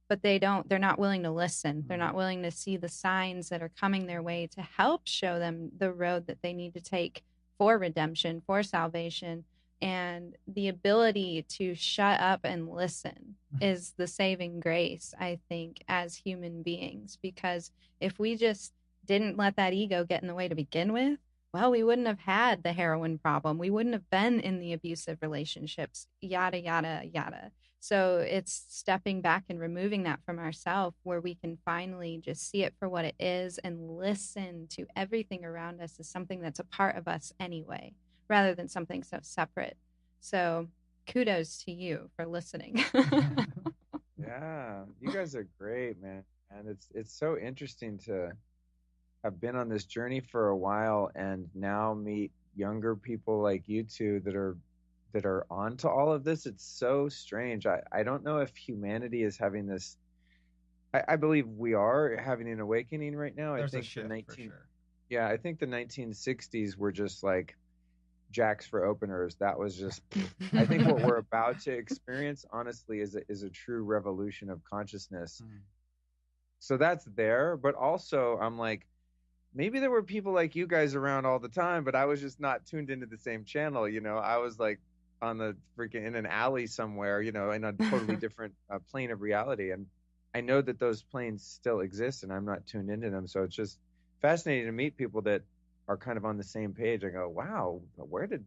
but they're not willing to listen. They're not willing to see the signs that are coming their way to help show them the road that they need to take for redemption, for salvation. And the ability to shut up and listen is the saving grace, I think, as human beings. Because if we just didn't let that ego get in the way to begin with, well, we wouldn't have had the heroin problem. We wouldn't have been in the abusive relationships, yada, yada, yada. So it's stepping back and removing that from ourselves, where we can finally just see it for what it is and listen to everything around us as something that's a part of us anyway, rather than something so separate. So kudos to you for listening. Yeah, you guys are great, man. And it's so interesting to have been on this journey for a while and now meet younger people like you two that are onto all of this. It's so strange. I don't know if humanity is having this. I believe we are having an awakening right now. There's I think a shift for sure. Yeah, I think the 1960s were just like jacks for openers. That was just, I think what we're about to experience, honestly, is a true revolution of consciousness. So that's there. But also, I'm like, maybe there were people like you guys around all the time, but I was just not tuned into the same channel. I was like on the freaking in an alley somewhere, in a totally different plane of reality. And I know that those planes still exist, and I'm not tuned into them. So it's just fascinating to meet people that are kind of on the same page. I go, wow, where did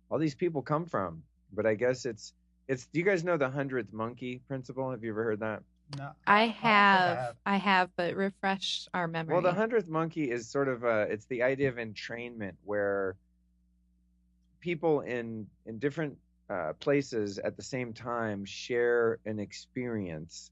all these people come from? But I guess it's. Do you guys know the 100th monkey principle? Have you ever heard that? No, I have, but refresh our memory. Well, the 100th monkey is sort of it's the idea of entrainment, where people in different places at the same time share an experience,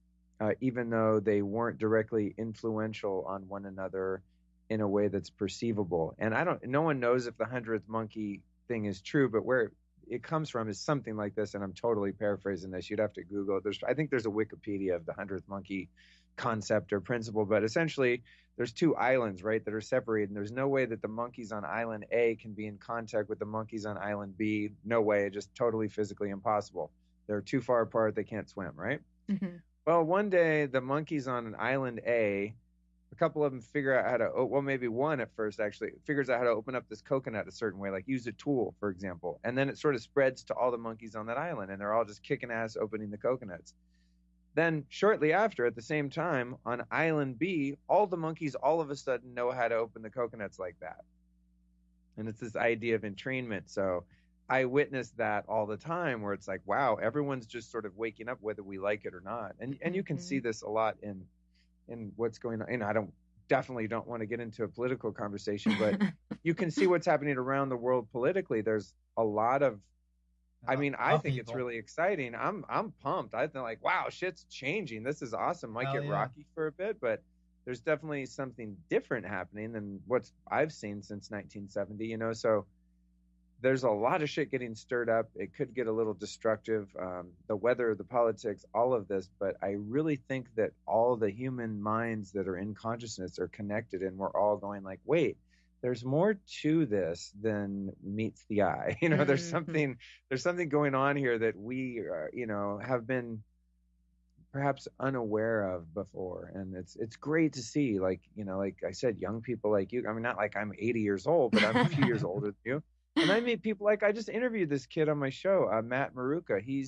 even though they weren't directly influential on one another in a way that's perceivable. And no one knows if the 100th monkey thing is true, but where it comes from is something like this. And I'm totally paraphrasing this. You'd have to Google it. I think there's a Wikipedia of the 100th monkey concept or principle, but essentially there's two islands, right, that are separated. And there's no way that the monkeys on island A can be in contact with the monkeys on island B. No way. Just totally physically impossible. They're too far apart. They can't swim, right? Mm-hmm. Well, one day the monkeys on island A, a couple of them figure out how to, well, maybe one at first actually figures out how to open up this coconut a certain way, like use a tool, for example. And then it sort of spreads to all the monkeys on that island, and they're all just kicking ass opening the coconuts. Then shortly after, at the same time, on island B, all the monkeys all of a sudden know how to open the coconuts like that. And it's this idea of entrainment. So I witness that all the time where it's like, wow, everyone's just sort of waking up whether we like it or not. And you can see this a lot in what's going on. And I definitely don't want to get into a political conversation, but you can see what's happening around the world politically. There's a lot of, I mean, I think it's really exciting. I'm pumped. I think like, wow, shit's changing. This is awesome. Might get rocky for a bit, but there's definitely something different happening than what I've seen since 1970, you know? So there's a lot of shit getting stirred up. It could get a little destructive, the weather, the politics, all of this. But I really think that all the human minds that are in consciousness are connected, and we're all going like, wait, there's more to this than meets the eye. You know, there's something going on here that we, you know, have been perhaps unaware of before. And it's great to see, like, you know, like I said, young people like you. I mean, not like I'm 80 years old, but I'm a few years older than you. And I meet people like, I just interviewed this kid on my show, Matt Maruka. He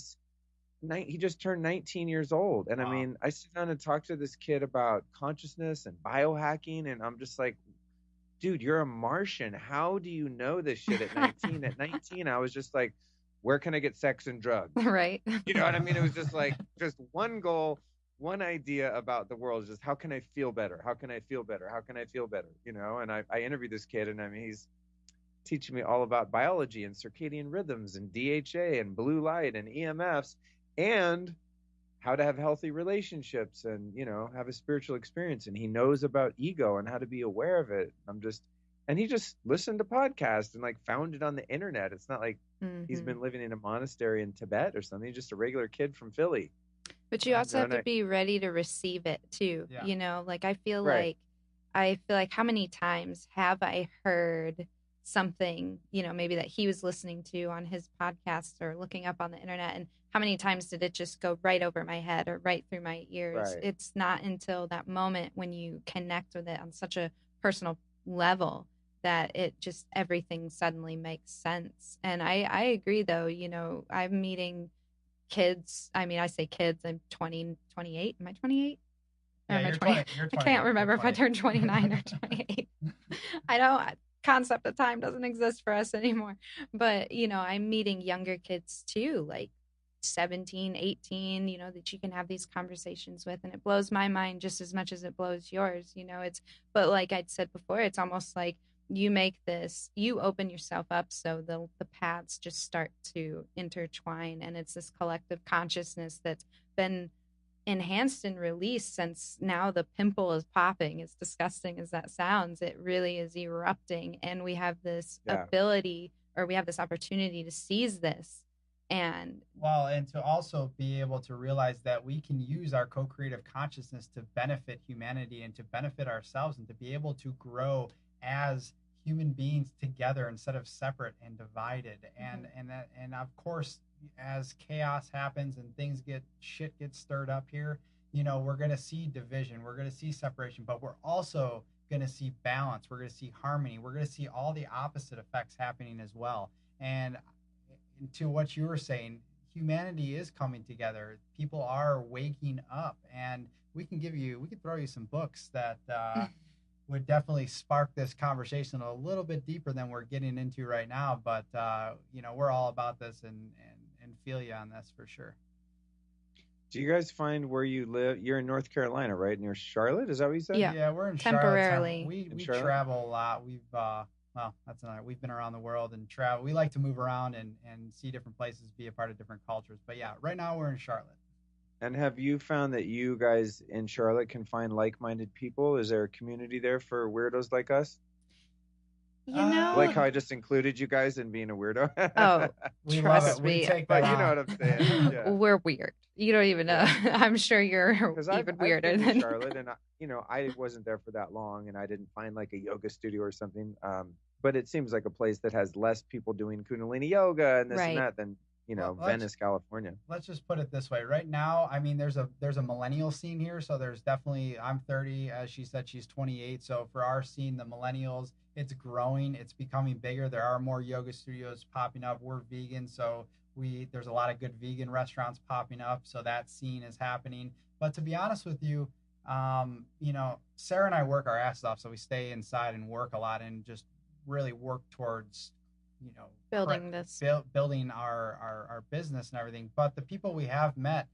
just turned 19 years old. And wow. I mean, I sit down and talk to this kid about consciousness and biohacking. And I'm just like, dude, you're a Martian. How do you know this shit at 19? At 19, I was just like, where can I get sex and drugs? Right. You know what I mean? It was just like, just one goal, one idea about the world, just how can I feel better? How can I feel better? How can I feel better? You know, and I interviewed this kid, and I mean, he's teaching me all about biology and circadian rhythms and DHA and blue light and EMFs and how to have healthy relationships and, you know, have a spiritual experience. And he knows about ego and how to be aware of it. And he just listened to podcasts and like found it on the internet. It's not like he's been living in a monastery in Tibet or something. He's just a regular kid from Philly. But you also have to be ready to receive it too. Yeah. You know, like I feel like how many times have I heard something, you know, maybe that he was listening to on his podcast or looking up on the internet, and how many times did it just go right over my head or right through my ears? Right. It's not until that moment when you connect with it on such a personal level that it just, everything suddenly makes sense. And I agree though, you know, I'm meeting kids. I mean, I say kids, I'm 28. Am I 28? Yeah, you're 20. I can't remember if I turned 29 or 28. I don't, concept of time doesn't exist for us anymore. But, you know, I'm meeting younger kids too, like 17, 18, you know, that you can have these conversations with. And it blows my mind just as much as it blows yours. You know, but like I'd said before, it's almost like you open yourself up so the paths just start to intertwine. And it's this collective consciousness that's been enhanced and released since now the pimple is popping. As disgusting as that sounds, it really is erupting. And we have this ability, or we have this opportunity to seize this. And to also be able to realize that we can use our co-creative consciousness to benefit humanity and to benefit ourselves and to be able to grow as human beings together instead of separate and divided. And of course, as chaos happens and shit gets stirred up here, you know, we're going to see division, we're going to see separation, but we're also going to see balance, we're going to see harmony, we're going to see all the opposite effects happening as well. And to what you were saying, humanity is coming together, people are waking up, and we can throw you some books that would definitely spark this conversation a little bit deeper than we're getting into right now. But, you know, we're all about this and feel you on this for sure. Do you guys find where you live? You're in North Carolina, right? Near Charlotte? Is that what you said? Yeah, we're in temporarily. Charlotte. We travel a lot. We've been around the world and travel. We like to move around and see different places, be a part of different cultures. But yeah, right now we're in Charlotte. And have you found that you guys in Charlotte can find like-minded people? Is there a community there for weirdos like us? You know, like how I just included you guys in being a weirdo. Oh, trust me. But you know what I'm saying. Yeah. We're weird. You don't even know. I'm sure you're even weirder I've been than Charlotte, and I wasn't there for that long, and I didn't find like a yoga studio or something. But it seems like a place that has less people doing Kundalini yoga and this and that than Venice, California. Let's just put it this way. Right now, I mean, there's a millennial scene here. So there's definitely, I'm 30, as she said, she's 28. So for our scene, the millennials, it's growing, it's becoming bigger. There are more yoga studios popping up. We're vegan, so there's a lot of good vegan restaurants popping up. So that scene is happening. But to be honest with you, you know, Sara and I work our asses off. So we stay inside and work a lot and just really work towards, building this. building our business and everything. But the people we have met,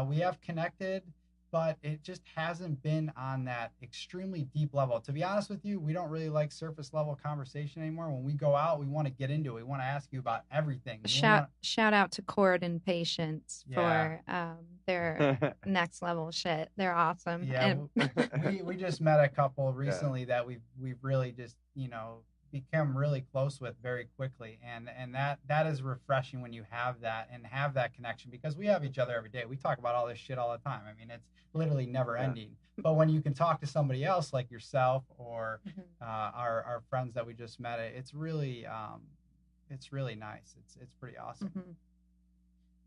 we have connected, but it just hasn't been on that extremely deep level. To be honest with you, we don't really like surface level conversation anymore. When we go out, we want to get into it. We want to ask you about everything. Shout out to Cord and Patience for their next level shit. They're awesome. Yeah, we just met a couple recently that we've really just become really close with very quickly, and that is refreshing when you have that and have that connection, because we have each other every day. We talk about all this shit all the time. I mean, it's literally never ending. But when you can talk to somebody else like yourself or our friends that we just met, it's really nice. It's pretty awesome.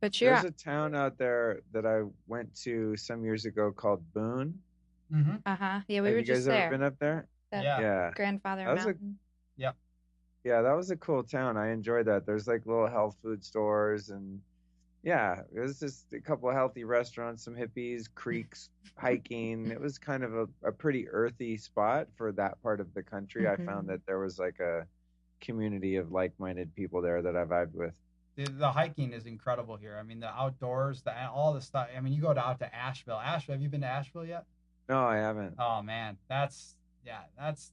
But there's a town out there that I went to some years ago called Boone. Yeah, we were just there. Have you guys ever been up there? Yeah. Grandfather Mountain. Yep. Yeah, that was a cool town. I enjoyed that. There's like little health food stores, and it was just a couple of healthy restaurants, some hippies, creeks, hiking. It was kind of a pretty earthy spot for that part of the country. I found that there was like a community of like-minded people there that I vibed with. The hiking is incredible here. I mean, the outdoors, all the stuff. I mean, you go out to Asheville. Have you been to Asheville yet? No, I haven't. Oh man, that's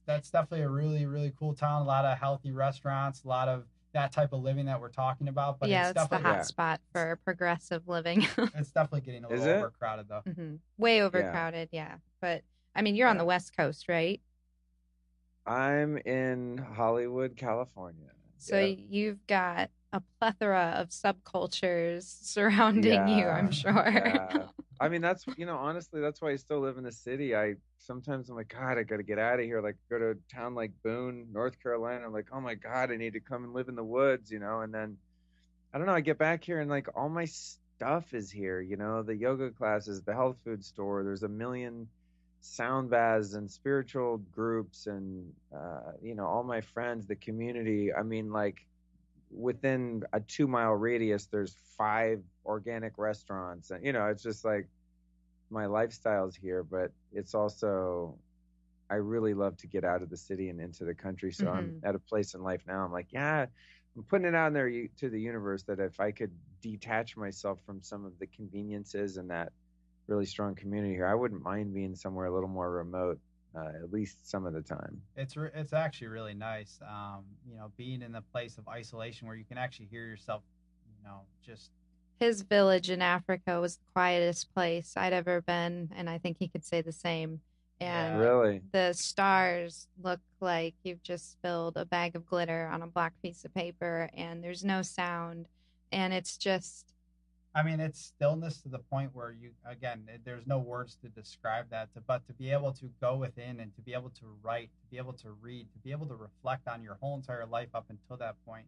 definitely a really, really cool town. A lot of healthy restaurants, a lot of that type of living that we're talking about. But it's the hot spot for progressive living. It's definitely getting a little overcrowded though. Way overcrowded, But I mean, you're on the West Coast, right? I'm in Hollywood, California. So you've got a plethora of subcultures surrounding you, I'm sure. Yeah. I mean, that's, honestly, that's why I still live in the city. Sometimes I'm like, God, I got to get out of here. Like, go to a town like Boone, North Carolina. I'm like, oh my God, I need to come and live in the woods, and then, I don't know, I get back here and like all my stuff is here, the yoga classes, the health food store. There's a million sound baths and spiritual groups and, all my friends, the community. I mean, like, within a 2-mile radius, there's 5 organic restaurants, and it's just like my lifestyle's here. But it's also, I really love to get out of the city and into the country. So I'm at a place in life now. I'm like, I'm putting it out there to the universe that if I could detach myself from some of the conveniences and that really strong community here, I wouldn't mind being somewhere a little more remote. At least some of the time. It's actually really nice, being in the place of isolation where you can actually hear yourself, just. His village in Africa was the quietest place I'd ever been, and I think he could say the same. And really, the stars look like you've just spilled a bag of glitter on a black piece of paper, and there's no sound, and it's just. I mean, it's stillness to the point where there's no words to describe that, but to be able to go within and to be able to write, to be able to read, to be able to reflect on your whole entire life up until that point.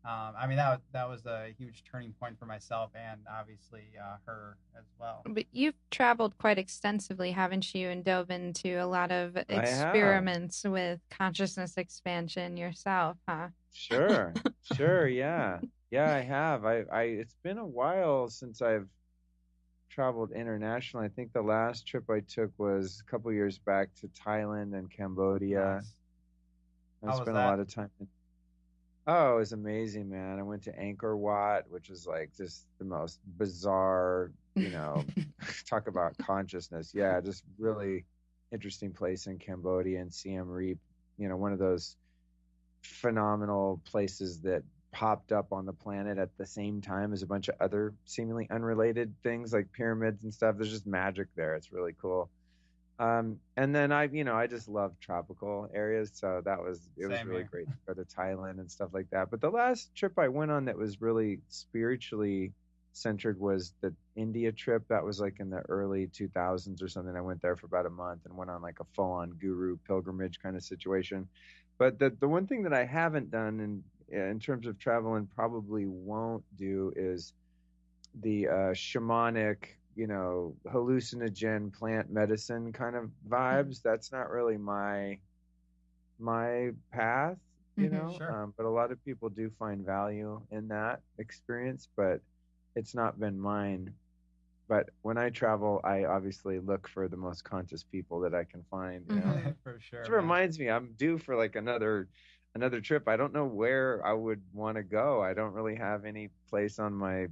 I mean, that was a huge turning point for myself and obviously her as well. But you've traveled quite extensively, haven't you, and dove into a lot of experiments with consciousness expansion yourself, huh? Sure, yeah. Yeah, I have. It's been a while since I've traveled internationally. I think the last trip I took was a couple years back to Thailand and Cambodia. Nice. I spent a lot of time. Oh, it was amazing, man. I went to Angkor Wat, which is like just the most bizarre, talk about consciousness. Yeah, just really interesting place in Cambodia, and Siem Reap, one of those phenomenal places that popped up on the planet at the same time as a bunch of other seemingly unrelated things like pyramids and stuff. There's just magic there. It's really cool. And then I just love tropical areas, so it was really great to go to Thailand and stuff like that. But the last trip I went on that was really spiritually centered was the India trip. That was like in the early 2000s or something. I went there for about a month and went on like a full-on guru pilgrimage kind of situation. But the one thing that I haven't done in terms of travel and probably won't do is the shamanic, hallucinogen plant medicine kind of vibes. That's not really my path, Sure. But a lot of people do find value in that experience, but it's not been mine. But when I travel, I obviously look for the most conscious people that I can find. For sure. It reminds me, I'm due for like another another trip. I don't know where I would want to go. I don't really have any place on my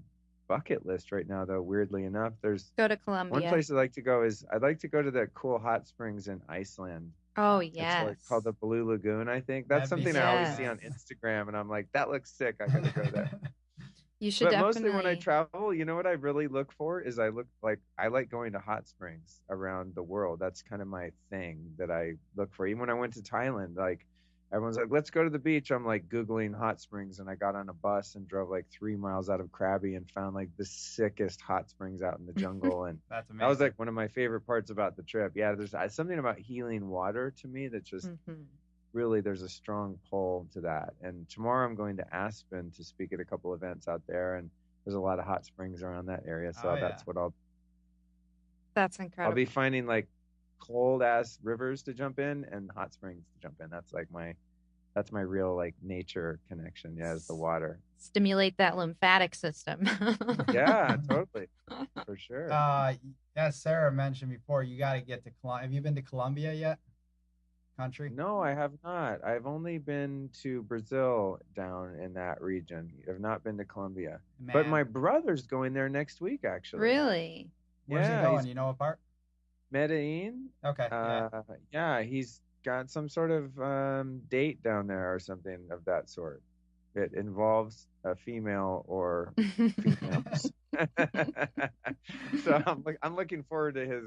bucket list right now, though. Weirdly enough, there's Go to one Colombia. place I'd like to go is I'd like to go to the cool hot springs in Iceland. Oh, It's yes. like called the Blue Lagoon, I think. That's That'd be something I always see Yes. on Instagram, and I'm like, that looks sick. I gotta go there. You should But mostly when I definitely. travel, you know what I really look for is I like going to hot springs around the world. That's kind of my thing that I look for. Even when I went to Thailand, like everyone's like, let's go to the beach. I'm like Googling hot springs, and I got on a bus and drove like 3 miles out of Krabi and found like the sickest hot springs out in the jungle. And That's amazing. that was like one of my favorite parts about the trip. Yeah, there's something about healing water to me that just really, there's a strong pull to that. And tomorrow I'm going to Aspen to speak at a couple events out there, and there's a lot of hot springs around that area. So that's what That's I'll incredible. be finding, like cold ass rivers to jump in and hot springs to jump in. That's like that's my real like nature connection. Yeah, is the water. Stimulate that lymphatic system. Yeah, totally. For sure. As Sara mentioned before, you got to get to Colombia. Have you been to Colombia yet? Country? No, I have not. I've only been to Brazil down in that region. I've not been to Colombia. But Man. my brother's going there next week, actually. Really? Where's Yeah, he going? he's You know what part? Medellin. Okay. Yeah, he's got some sort of date down there or something of that sort. It involves a female or females. So I'm looking forward to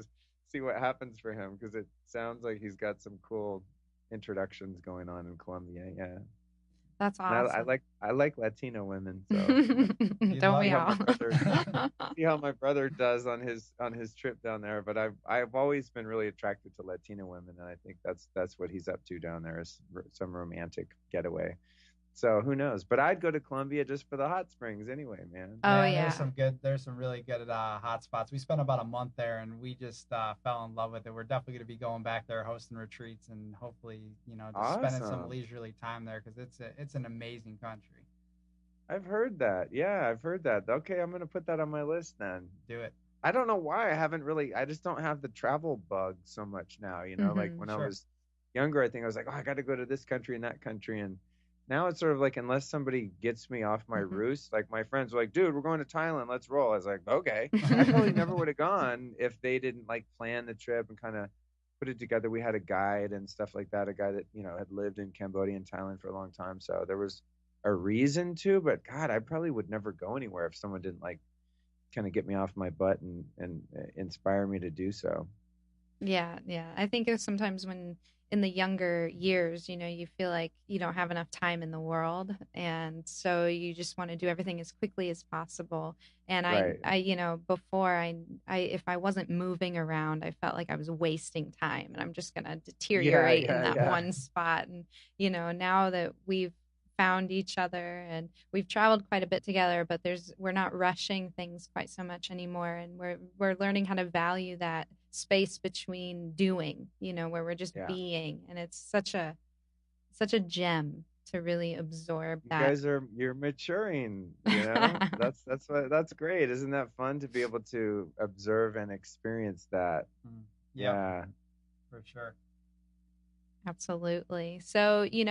see what happens for him, because it sounds like he's got some cool introductions going on in Colombia. Yeah. That's And awesome. I like Latino women, so Don't we all? see how my brother does on his trip down there. But I've always been really attracted to Latino women, and I think that's what he's up to down there, is some romantic getaway. So who knows? But I'd go to Colombia just for the hot springs anyway, man. Oh, Man, yeah. There's some really good hot spots. We spent about a month there, and we just fell in love with it. We're definitely going to be going back there, hosting retreats, and hopefully, just spending some Awesome. leisurely time there, because it's an amazing country. I've heard that. Yeah, I've heard that. Okay, I'm going to put that on my list then. Do it. I don't know why I just don't have the travel bug so much now, like when I was younger, I think I was like, oh, I got to go to this country and that country. And now it's sort of like, unless somebody gets me off my roost, like my friends were like, dude, we're going to Thailand, let's roll. I was like, okay. I probably never would have gone if they didn't like plan the trip and kind of put it together. We had a guide and stuff like that, a guy that, had lived in Cambodia and Thailand for a long time. So there was a reason to, but God, I probably would never go anywhere if someone didn't like kind of get me off my butt and inspire me to do so. Yeah. I think it's sometimes when in the younger years, you feel like you don't have enough time in the world, and so you just want to do everything as quickly as possible. And Right. I before I if I wasn't moving around, I felt like I was wasting time, and I'm just gonna deteriorate in that one spot. And now that we've found each other and we've traveled quite a bit together, but we're not rushing things quite so much anymore, and we're learning how to value that space between doing, where we're just being, and it's such a gem to really absorb You that. guys you're maturing, that's great. Isn't that fun to be able to observe and experience that? Yeah, for sure. Absolutely. So you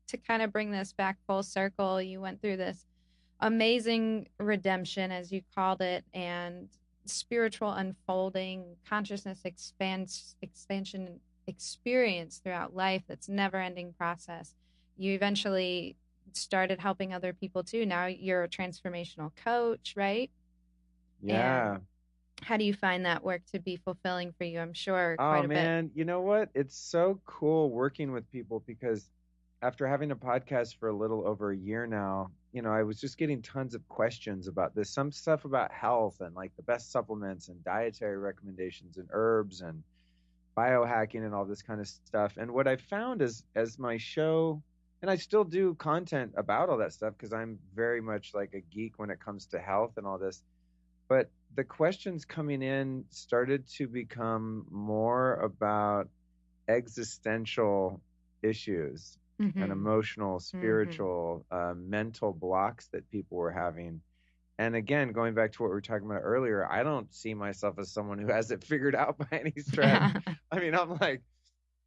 to kind of bring this back full circle, you went through this amazing redemption, as you called it, and spiritual unfolding, consciousness expansion experience throughout life that's never-ending process. You eventually started helping other people too. Now you're a transformational coach, right? Yeah. And how do you find that work to be fulfilling for you? I'm sure quite a bit. Oh man, you know what? It's so cool working with people, because after having a podcast for a little over a year now, I was just getting tons of questions about this, some stuff about health and like the best supplements and dietary recommendations and herbs and biohacking and all this kind of stuff. And what I found is, as my show, and I still do content about all that stuff because I'm very much like a geek when it comes to health and all this, but the questions coming in started to become more about existential issues and emotional, spiritual, mental blocks that people were having. And again, going back to what we were talking about earlier, I don't see myself as someone who has it figured out by any stretch. I mean,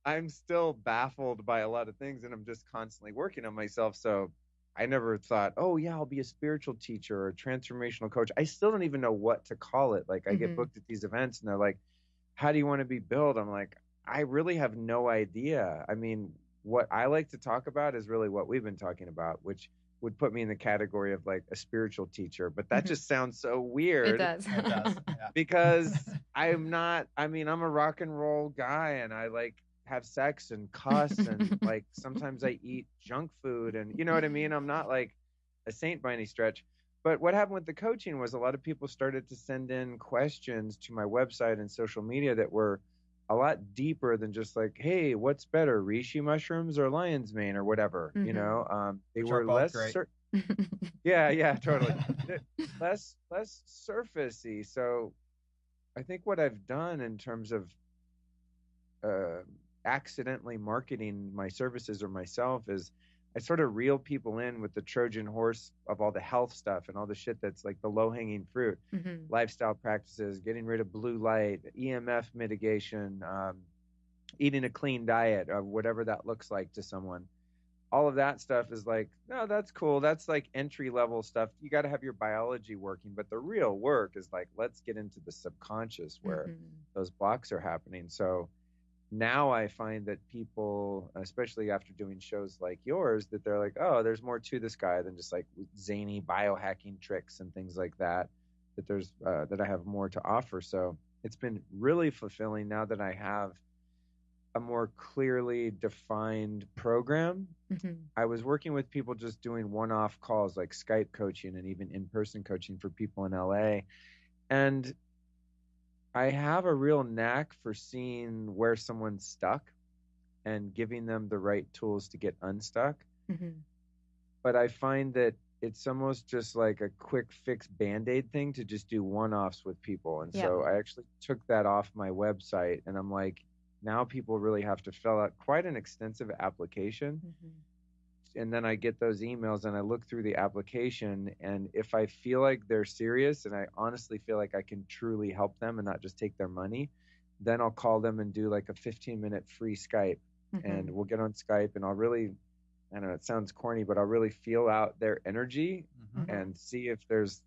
I'm still baffled by a lot of things, and I'm just constantly working on myself. So I never thought, oh yeah, I'll be a spiritual teacher or a transformational coach. I still don't even know what to call it. Like I get booked at these events and they're like, how do you want to be billed? I'm like, I really have no idea. I mean, what I like to talk about is really what we've been talking about, which would put me in the category of like a spiritual teacher, but that just sounds so weird. It does. It does. Yeah. Because I'm not, I mean, I'm a rock and roll guy and I like have sex and cuss and like sometimes I eat junk food and you know what I mean? I'm not like a saint by any stretch. But what happened with the coaching was a lot of people started to send in questions to my website and social media that were a lot deeper than just like, hey, what's better, reishi mushrooms or lion's mane or whatever, you know? They Which were are both less great. yeah, totally. less surfacey. So I think what I've done in terms of accidentally marketing my services or myself is I sort of reel people in with the Trojan horse of all the health stuff and all the shit that's like the low-hanging fruit, lifestyle practices, getting rid of blue light, EMF mitigation, eating a clean diet, or whatever that looks like to someone. All of that stuff is like, no, that's cool. That's like entry level stuff. You got to have your biology working, but the real work is like, let's get into the subconscious where those blocks are happening. So now I find that people, especially after doing shows like yours, that they're like, oh, there's more to this guy than just like zany biohacking tricks and things like that, that there's, that I have more to offer. So it's been really fulfilling now that I have a more clearly defined program. I was working with people just doing one-off calls like Skype coaching and even in-person coaching for people in LA. And I have a real knack for seeing where someone's stuck and giving them the right tools to get unstuck. But I find that it's almost just like a quick fix Band-Aid thing to just do one-offs with people. And so I actually took that off my website and I'm like, now people really have to fill out quite an extensive application. And then I get those emails and I look through the application. And if I feel like they're serious and I honestly feel like I can truly help them and not just take their money, then I'll call them and do like a 15-minute free Skype. And we'll get on Skype and I'll really, I know it sounds corny, but I'll really feel out their energy and see if there's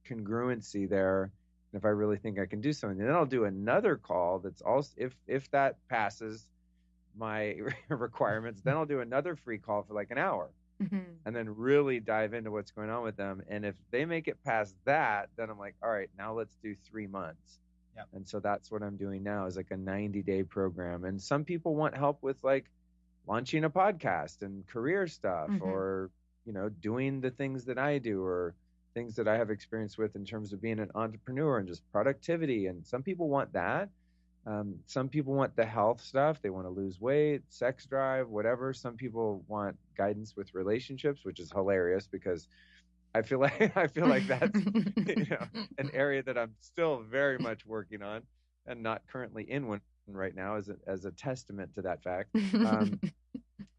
congruency there. If I really think I can do something, and then I'll do another call that's also, if that passes my requirements, then I'll do another free call for like an hour and then really dive into what's going on with them. And if they make it past that, then I'm like, all right, now let's do 3 months. And so that's what I'm doing now is like a 90-day program. And some people want help with like launching a podcast and career stuff or, you know, doing the things that I do or things that I have experience with in terms of being an entrepreneur and just productivity. And some people want that. Some people want the health stuff. They want to lose weight, sex drive, whatever. Some people want guidance with relationships, which is hilarious because I feel like that's you know, an area that I'm still very much working on and not currently in one right now as a testament to that fact.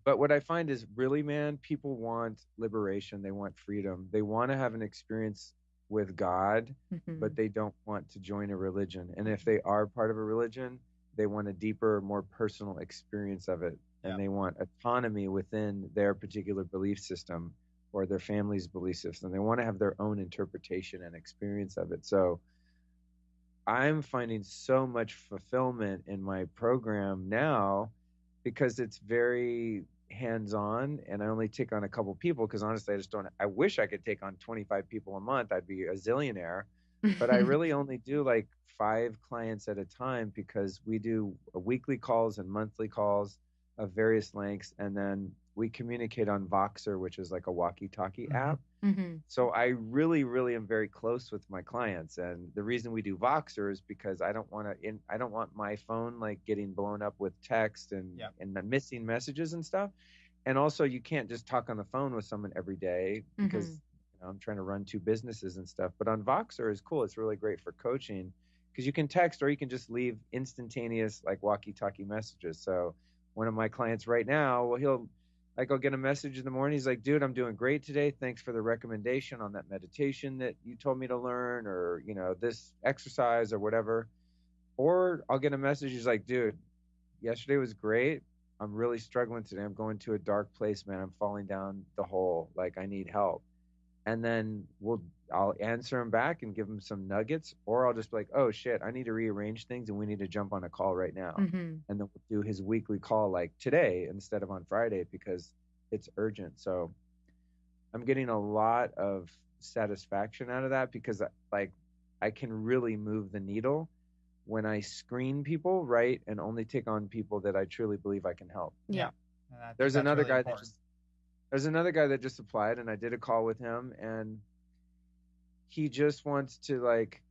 But what I find is really, man, people want liberation. They want freedom. They want to have an experience with God, but they don't want to join a religion. And if they are part of a religion, they want a deeper, more personal experience of it. And they want autonomy within their particular belief system or their family's belief system. They want to have their own interpretation and experience of it. So I'm finding so much fulfillment in my program now because it's very hands-on and I only take on a couple people because honestly I wish I could take on 25 people a month. I'd be a zillionaire, but I really only do like 5 clients at a time because we do weekly calls and monthly calls of various lengths, and then we communicate on Voxer, which is like a walkie-talkie app. So I really am very close with my clients, and the reason we do Voxer is because I don't want my phone like getting blown up with text and missing messages and stuff. And also you can't just talk on the phone with someone every day because you know, I'm trying to run 2 businesses and stuff. But on Voxer is cool. It's really great for coaching because you can text or you can just leave instantaneous like walkie-talkie messages. So one of my clients right now, well, I'll get a message in the morning. He's like, dude, I'm doing great today. Thanks for the recommendation on that meditation that you told me to learn, or, you know, this exercise or whatever. Or I'll get a message. He's like, dude, yesterday was great. I'm really struggling today. I'm going to a dark place, man. I'm falling down the hole. Like, I need help. And then I'll answer him back and give him some nuggets, or I'll just be like, oh shit, I need to rearrange things and we need to jump on a call right now. Mm-hmm. And then we'll do his weekly call like today instead of on Friday because it's urgent. So I'm getting a lot of satisfaction out of that because like I can really move the needle when I screen people right and only take on people that I truly believe I can help. Yeah. There's another guy that just applied, and I did a call with him, and he just wants to like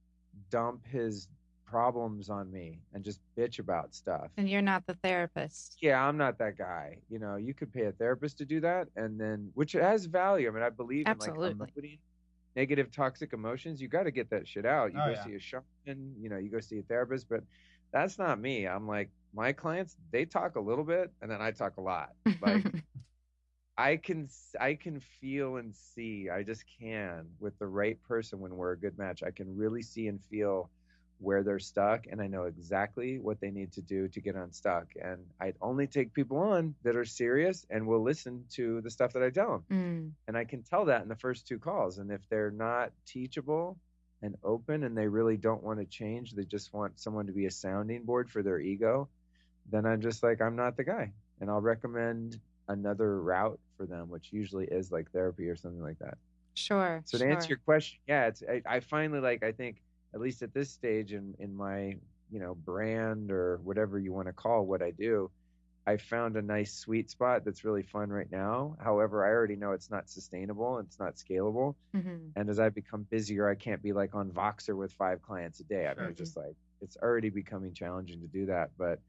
dump his problems on me and just bitch about stuff. And you're not the therapist. Yeah, I'm not that guy. You know, you could pay a therapist to do that, and then which has value. I mean, I believe Absolutely. in like emoting negative toxic emotions. You got to get that shit out. You go see a shaman, you know, you go see a therapist, but that's not me. I'm like, my clients, they talk a little bit and then I talk a lot. Like I can feel and see, I just can, with the right person when we're a good match. I can really see and feel where they're stuck, and I know exactly what they need to do to get unstuck. And I'd only take people on that are serious and will listen to the stuff that I tell them. And I can tell that in the first 2 calls. And if they're not teachable and open and they really don't want to change, they just want someone to be a sounding board for their ego, then I'm just like, I'm not the guy. And I'll recommend another route for them, which usually is like therapy or something like that. Sure. So to answer your question, yeah, I finally, like, I think at least at this stage in my, you know, brand or whatever you want to call what I do, I found a nice sweet spot that's really fun right now. However, I already know it's not sustainable. It's not scalable. And as I become busier, I can't be like on Voxer with 5 clients a day. I mean, just like, it's already becoming challenging to do that. But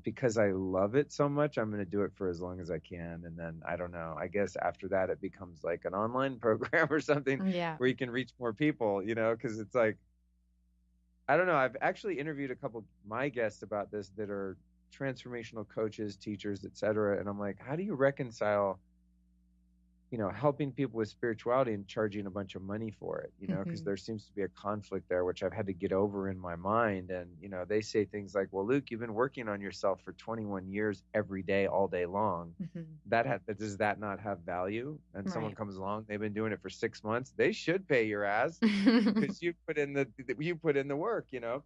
because I love it so much, I'm going to do it for as long as I can. And then, I don't know, I guess after that, it becomes like an online program or something where you can reach more people, you know, because it's like, I don't know. I've actually interviewed a couple of my guests about this that are transformational coaches, teachers, etc. And I'm like, how do you reconcile, you know, helping people with spirituality and charging a bunch of money for it, you know, because there seems to be a conflict there, which I've had to get over in my mind. And, you know, they say things like, well, Luke, you've been working on yourself for 21 years, every day, all day long. Does that not have value? And someone comes along, they've been doing it for 6 months. They should pay your ass because you put in the work, you know?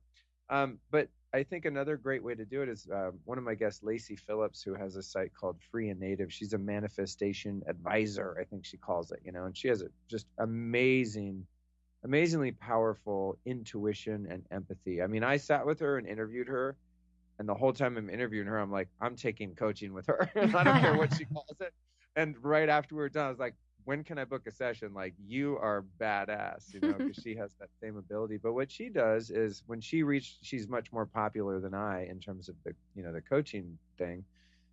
But I think another great way to do it is one of my guests, Lacey Phillips, who has a site called Free and Native. She's a manifestation advisor, I think she calls it, you know, and she has just amazingly powerful intuition and empathy. I mean, I sat with her and interviewed her, and the whole time I'm interviewing her, I'm like, I'm taking coaching with her. I don't care what she calls it. And right after we were done, I was like, when can I book a session? Like, you are badass, you know, because she has that same ability. But what she does is when she's much more popular than I in terms of the, you know, the coaching thing.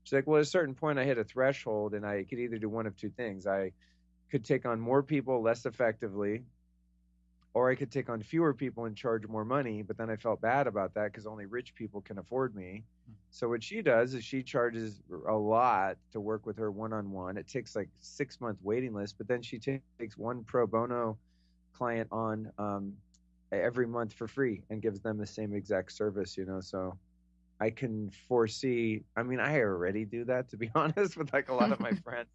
She's like, well, at a certain point I hit a threshold and I could either do one of 2 things. I could take on more people less effectively, or I could take on fewer people and charge more money. But then I felt bad about that because only rich people can afford me. So what she does is she charges a lot to work with her one-on-one. It takes like 6-month waiting list, but then she takes one pro bono client on every month for free and gives them the same exact service, you know. So I can foresee, I mean, I already do that, to be honest, with like a lot of my friends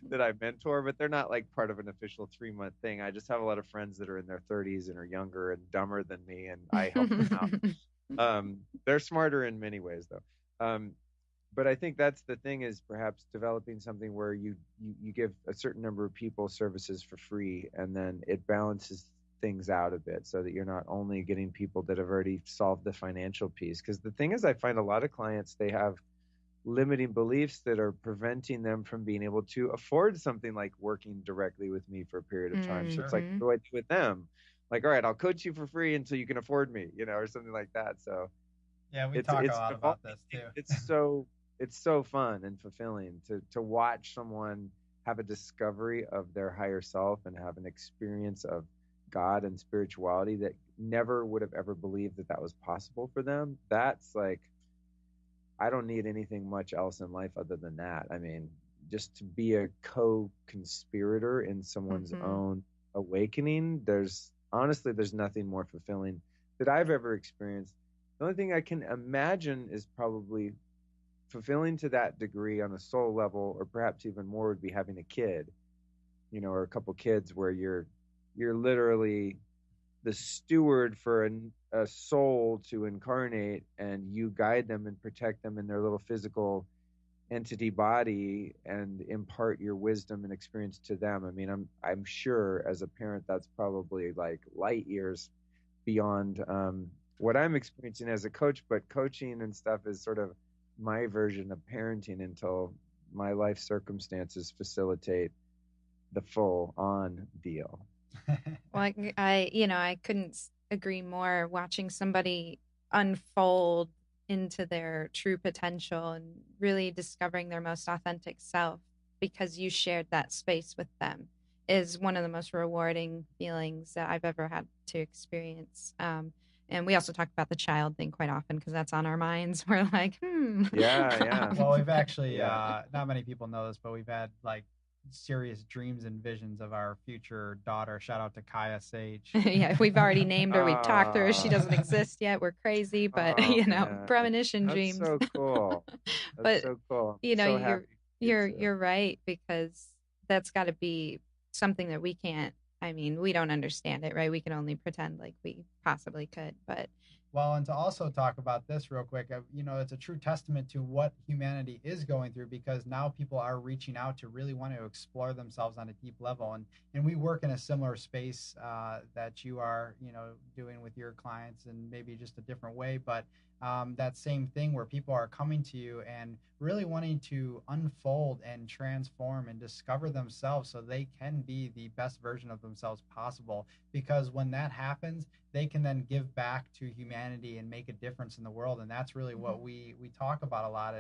that I mentor, but they're not like part of an official 3-month thing. I just have a lot of friends that are in their 30s and are younger and dumber than me, and I help them out. They're smarter in many ways, though. But I think that's the thing, is perhaps developing something where you give a certain number of people services for free, and then it balances things out a bit so that you're not only getting people that have already solved the financial piece. Because the thing is, I find a lot of clients, they have limiting beliefs that are preventing them from being able to afford something like working directly with me for a period of time. So it's like, what do I do with them? Like, all right, I'll coach you for free until you can afford me, you know, or something like that. So yeah, we talk a lot about this too. It's so fun and fulfilling to watch someone have a discovery of their higher self and have an experience of God and spirituality that never would have ever believed that was possible for them. That's like, I don't need anything much else in life other than that. I mean, just to be a co-conspirator in someone's own awakening, there's nothing more fulfilling that I've ever experienced. The only thing I can imagine is probably fulfilling to that degree on a soul level, or perhaps even more, would be having a kid, or a couple kids, where you're literally the steward for a soul to incarnate, and you guide them and protect them in their little physical entity body and impart your wisdom and experience to them. I mean, I'm sure as a parent that's probably like light years beyond what I'm experiencing as a coach, but coaching and stuff is sort of my version of parenting until my life circumstances facilitate the full on deal. Well, I couldn't agree more. Watching somebody unfold into their true potential and really discovering their most authentic self because you shared that space with them is one of the most rewarding feelings that I've ever had to experience. And we also talk about the child thing quite often because that's on our minds. We're like, Yeah. Well, we've actually, not many people know this, but we've had like serious dreams and visions of our future daughter. Shout out to Kaya Sage. Yeah, we've already named her. We've talked to her. She doesn't exist yet. We're crazy, but man. premonition That's dreams. so cool. That's but so cool. You're right, because that's got to be something that we can't. I mean, we don't understand it, right? We can only pretend like we possibly could, but well, and to also talk about this real quick, it's a true testament to what humanity is going through, because now people are reaching out to really want to explore themselves on a deep level. And we work in a similar space that you are, doing with your clients, and maybe just a different way. But that same thing where people are coming to you and really wanting to unfold and transform and discover themselves so they can be the best version of themselves possible. Because when that happens, they can then give back to humanity and make a difference in the world. And that's really what we talk about a lot,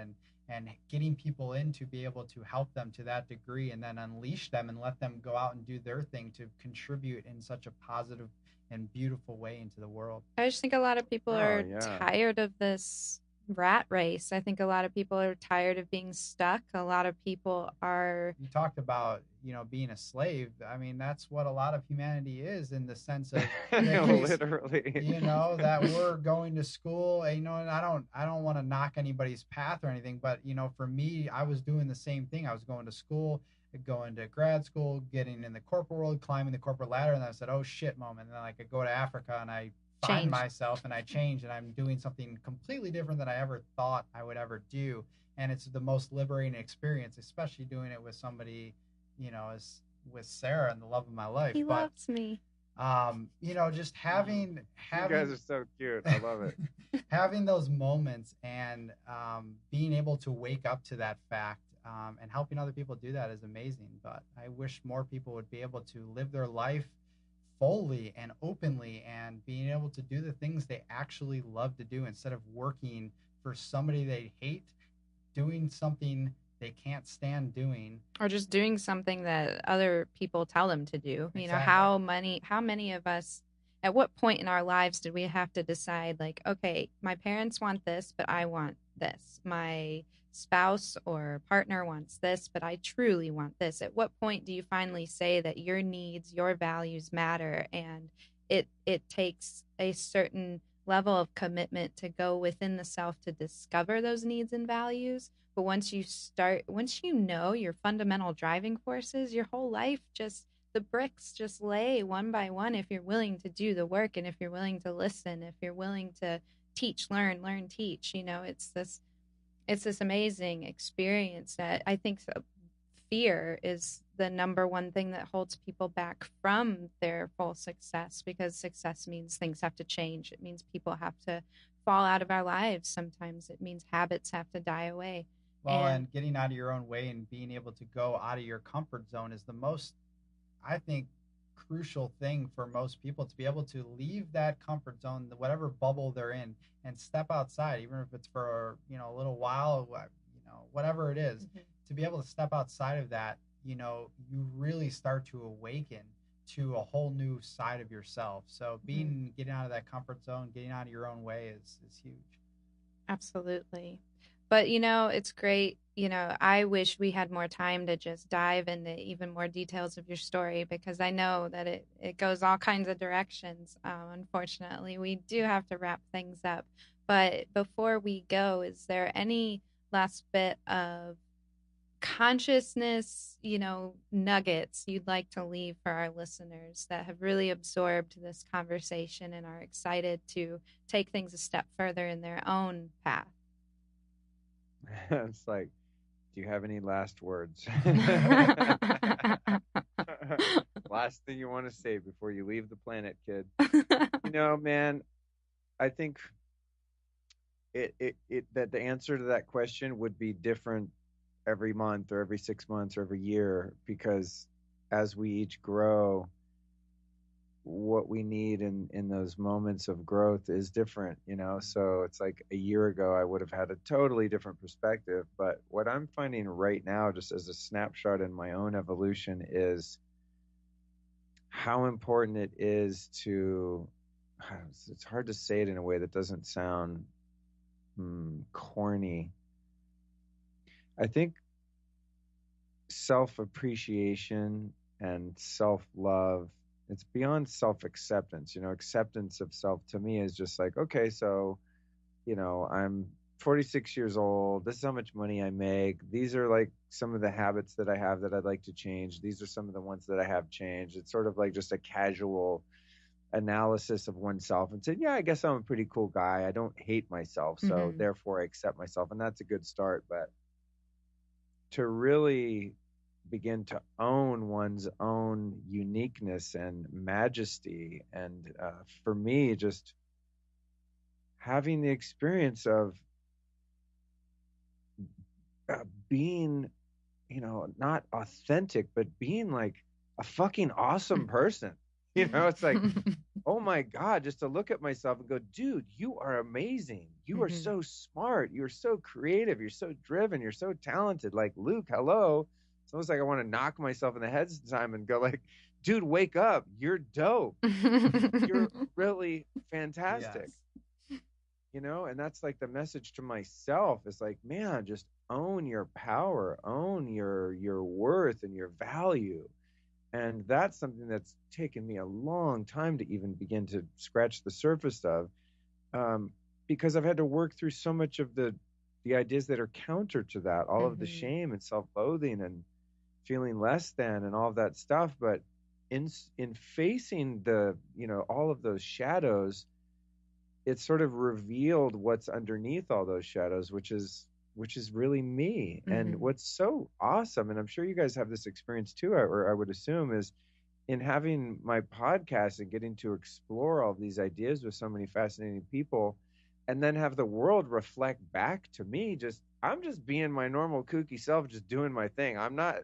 and getting people in to be able to help them to that degree, and then unleash them and let them go out and do their thing to contribute in such a positive and beautiful way into the world. I just think a lot of people are tired of this rat race. I think a lot of people are tired of being stuck. A lot of people are... You talked about, being a slave. I mean, that's what a lot of humanity is, in the sense of literally, that we're going to school, and I don't want to knock anybody's path or anything, but for me, I was doing the same thing. I was going to school, going to grad school, getting in the corporate world, climbing the corporate ladder, and then I said, oh shit, moment. And then I could go to Africa and I find myself and I change, and I'm doing something completely different than I ever thought I would ever do. And it's the most liberating experience, especially doing it with somebody, as with Sara and the love of my life. He loves me. Just having you guys are so cute. I love it. Having those moments, and being able to wake up to that fact, and helping other people do that is amazing. But I wish more people would be able to live their life fully and openly, and being able to do the things they actually love to do, instead of working for somebody they hate, doing something they can't stand doing, or just doing something that other people tell them to do. Exactly. How many of us, at what point in our lives did we have to decide, like, okay, my parents want this, but I want this. My spouse or partner wants this, but I truly want this. At what point do you finally say that your needs, your values matter, and it takes a certain level of commitment to go within the self to discover those needs and values? But once you know your fundamental driving forces, your whole life, the bricks just lay one by one if you're willing to do the work, and if you're willing to listen, if you're willing to teach, learn, teach. It's this amazing experience that I think fear is the number one thing that holds people back from their full success, because success means things have to change. It means people have to fall out of our lives. Sometimes it means habits have to die away. Well, and getting out of your own way and being able to go out of your comfort zone is the most, I think, crucial thing for most people, to be able to leave that comfort zone, whatever bubble they're in, and step outside, even if it's for a little while, whatever it is, to be able to step outside of that, you really start to awaken to a whole new side of yourself. So getting out of that comfort zone, getting out of your own way is huge. Absolutely. But, it's great. I wish we had more time to just dive into even more details of your story, because I know that it goes all kinds of directions. Unfortunately, we do have to wrap things up. But before we go, is there any last bit of consciousness, nuggets you'd like to leave for our listeners that have really absorbed this conversation and are excited to take things a step further in their own path? It's like, do you have any last words? Last thing you want to say before you leave the planet, kid. Man, I think that the answer to that question would be different every month or every 6 months or every year, because as we each grow, what we need in those moments of growth is different, so it's like a year ago I would have had a totally different perspective, but what I'm finding right now, just as a snapshot in my own evolution, is how important it is to, it's hard to say it in a way that doesn't sound corny. I think self-appreciation and self-love, it's beyond self-acceptance. Acceptance of self to me is just like, okay, so, I'm 46 years old. This is how much money I make. These are like some of the habits that I have that I'd like to change. These are some of the ones that I have changed. It's sort of like just a casual analysis of oneself and saying, yeah, I guess I'm a pretty cool guy. I don't hate myself, so therefore I accept myself. And that's a good start. But to really begin to own one's own uniqueness and majesty, and for me, just having the experience of being, not authentic, but being like a fucking awesome person. It's like, oh my God, just to look at myself and go, dude, you are amazing. You are so smart. You're so creative. You're so driven. You're so talented. Like, Luke, hello. It's almost like I want to knock myself in the head sometime and go like, dude, wake up. You're dope. You're really fantastic. Yes. And that's like the message to myself, is like, man, just own your power, own your worth and your value. And that's something that's taken me a long time to even begin to scratch the surface of, because I've had to work through so much of the ideas that are counter to that, all of the shame and self-loathing and feeling less than and all of that stuff. But in facing the, all of those shadows, it sort of revealed what's underneath all those shadows, which is really me. And what's so awesome, and I'm sure you guys have this experience too, or I would assume, is in having my podcast and getting to explore all these ideas with so many fascinating people, and then have the world reflect back to me. I'm just being my normal kooky self, just doing my thing. I'm not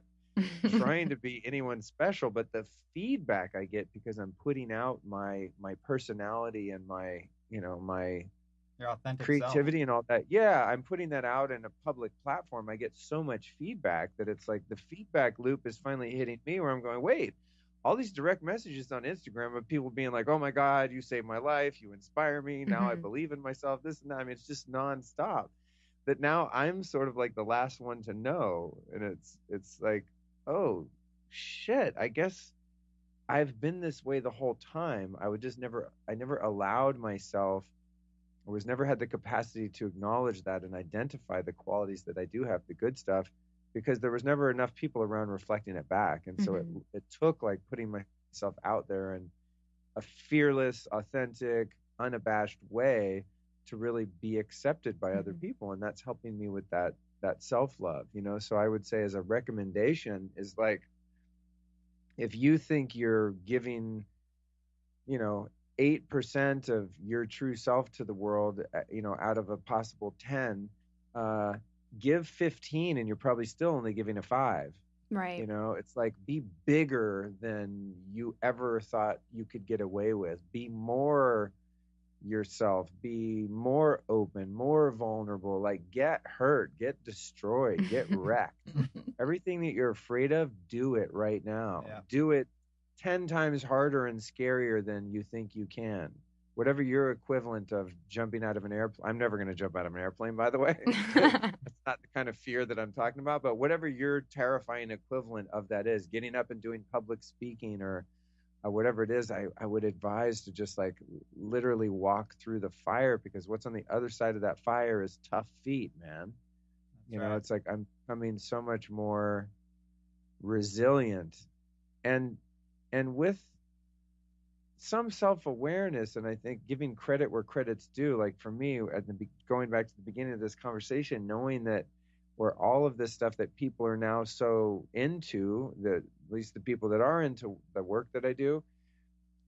trying to be anyone special, but the feedback I get because I'm putting out my personality and my Your authentic creativity self. and all that. Yeah, I'm putting that out in a public platform. I get so much feedback that it's like the feedback loop is finally hitting me, where I'm going, wait, all these direct messages on Instagram of people being like, oh my God, you saved my life. You inspire me. Now I believe in myself, this and that. I mean, it's just nonstop. That now I'm sort of like the last one to know. And it's like, oh shit, I guess I've been this way the whole time. I never allowed myself, or was never had the capacity to acknowledge that and identify the qualities that I do have, the good stuff, because there was never enough people around reflecting it back. And so it took like putting myself out there in a fearless, authentic, unabashed way to really be accepted by other people. And that's helping me with that self-love, So I would say, as a recommendation, is like, if you think you're giving, 8% of your true self to the world, out of a possible 10, give 15 and you're probably still only giving a 5. Right. It's like, be bigger than you ever thought you could get away with. Be more yourself, be more open, more vulnerable, like get hurt, get destroyed, get wrecked. Everything that you're afraid of, do it right now. Yeah. Do it 10 times harder and scarier than you think you can. Whatever your equivalent of jumping out of an airplane. I'm never going to jump out of an airplane, by the way. That's not the kind of fear that I'm talking about. But whatever your terrifying equivalent of that is, getting up and doing public speaking or whatever it is, I would advise to just like literally walk through the fire, because what's on the other side of that fire is tough feet, man. You know, it's like I'm becoming so much more resilient, and with some self-awareness, and I think giving credit where credit's due. Like for me, going back to the beginning of this conversation, knowing that where all of this stuff that people are now so into, that at least the people that are into the work that I do,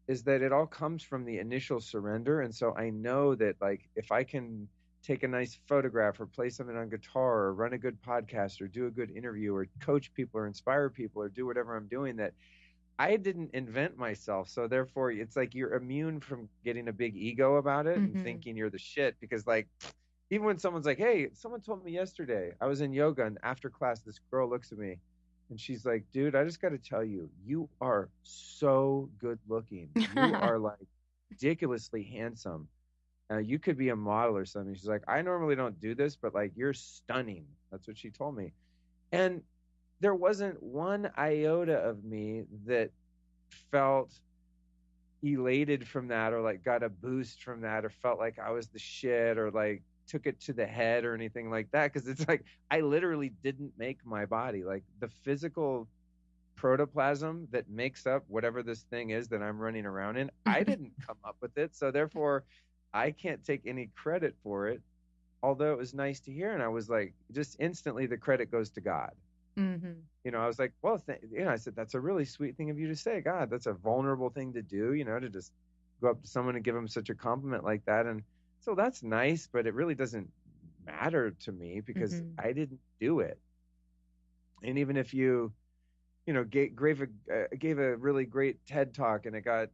is that it all comes from the initial surrender. And so I know that, like, if I can take a nice photograph or play something on guitar or run a good podcast or do a good interview or coach people or inspire people or do whatever I'm doing, that I didn't invent myself. So therefore it's like you're immune from getting a big ego about it and thinking you're the shit. Because like, even when someone's like, hey, someone told me yesterday, I was in yoga and after class, this girl looks at me and she's like, dude, I just got to tell you, you are so good looking. You are like ridiculously handsome. You could be a model or something. She's like, I normally don't do this, but like, you're stunning. That's what she told me. And there wasn't one iota of me that felt elated from that, or like got a boost from that, or felt like I was the shit, or like took it to the head or anything like that. Because it's like, I literally didn't make my body. Like the physical protoplasm that makes up whatever this thing is that I'm running around in, I didn't come up with it. So therefore I can't take any credit for it, although it was nice to hear. And I was like, just instantly the credit goes to God. You know, I was like, well, you know, I said, that's a really sweet thing of you to say. God, that's a vulnerable thing to do, you know, to just go up to someone and give them such a compliment like that. And so that's nice, but it really doesn't matter to me because I didn't do it. And even if you know, gave a really great TED talk and it got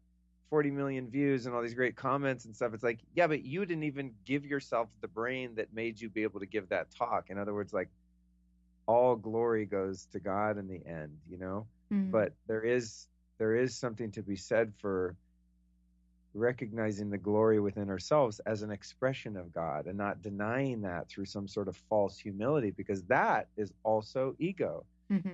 40 million views and all these great comments and stuff, it's like, yeah, but you didn't even give yourself the brain that made you be able to give that talk. In other words, like, all glory goes to God in the end, you know. But there is something to be said for recognizing the glory within ourselves as an expression of God and not denying that through some sort of false humility, because that is also ego.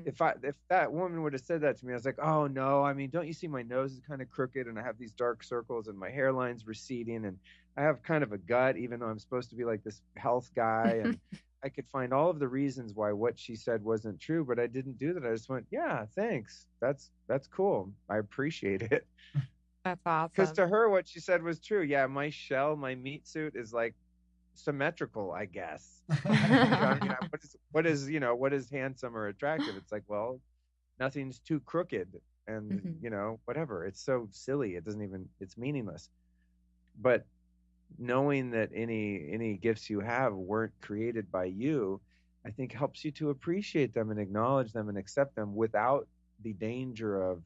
If that woman would have said that to me, I was like, oh no, I mean, don't you see my nose is kind of crooked and I have these dark circles and my hairline's receding and I have kind of a gut, even though I'm supposed to be like this health guy. And I could find all of the reasons why what she said wasn't true, but I didn't do that. I just went, yeah, thanks. That's cool. I appreciate it. That's awesome. Because to her, what she said was true. Yeah, my shell, my meat suit is like symmetrical, I guess. I mean, what is handsome or attractive? It's like, well, nothing's too crooked and you know, whatever. It's so silly. It's meaningless. But knowing that any gifts you have weren't created by you, I think helps you to appreciate them and acknowledge them and accept them without the danger of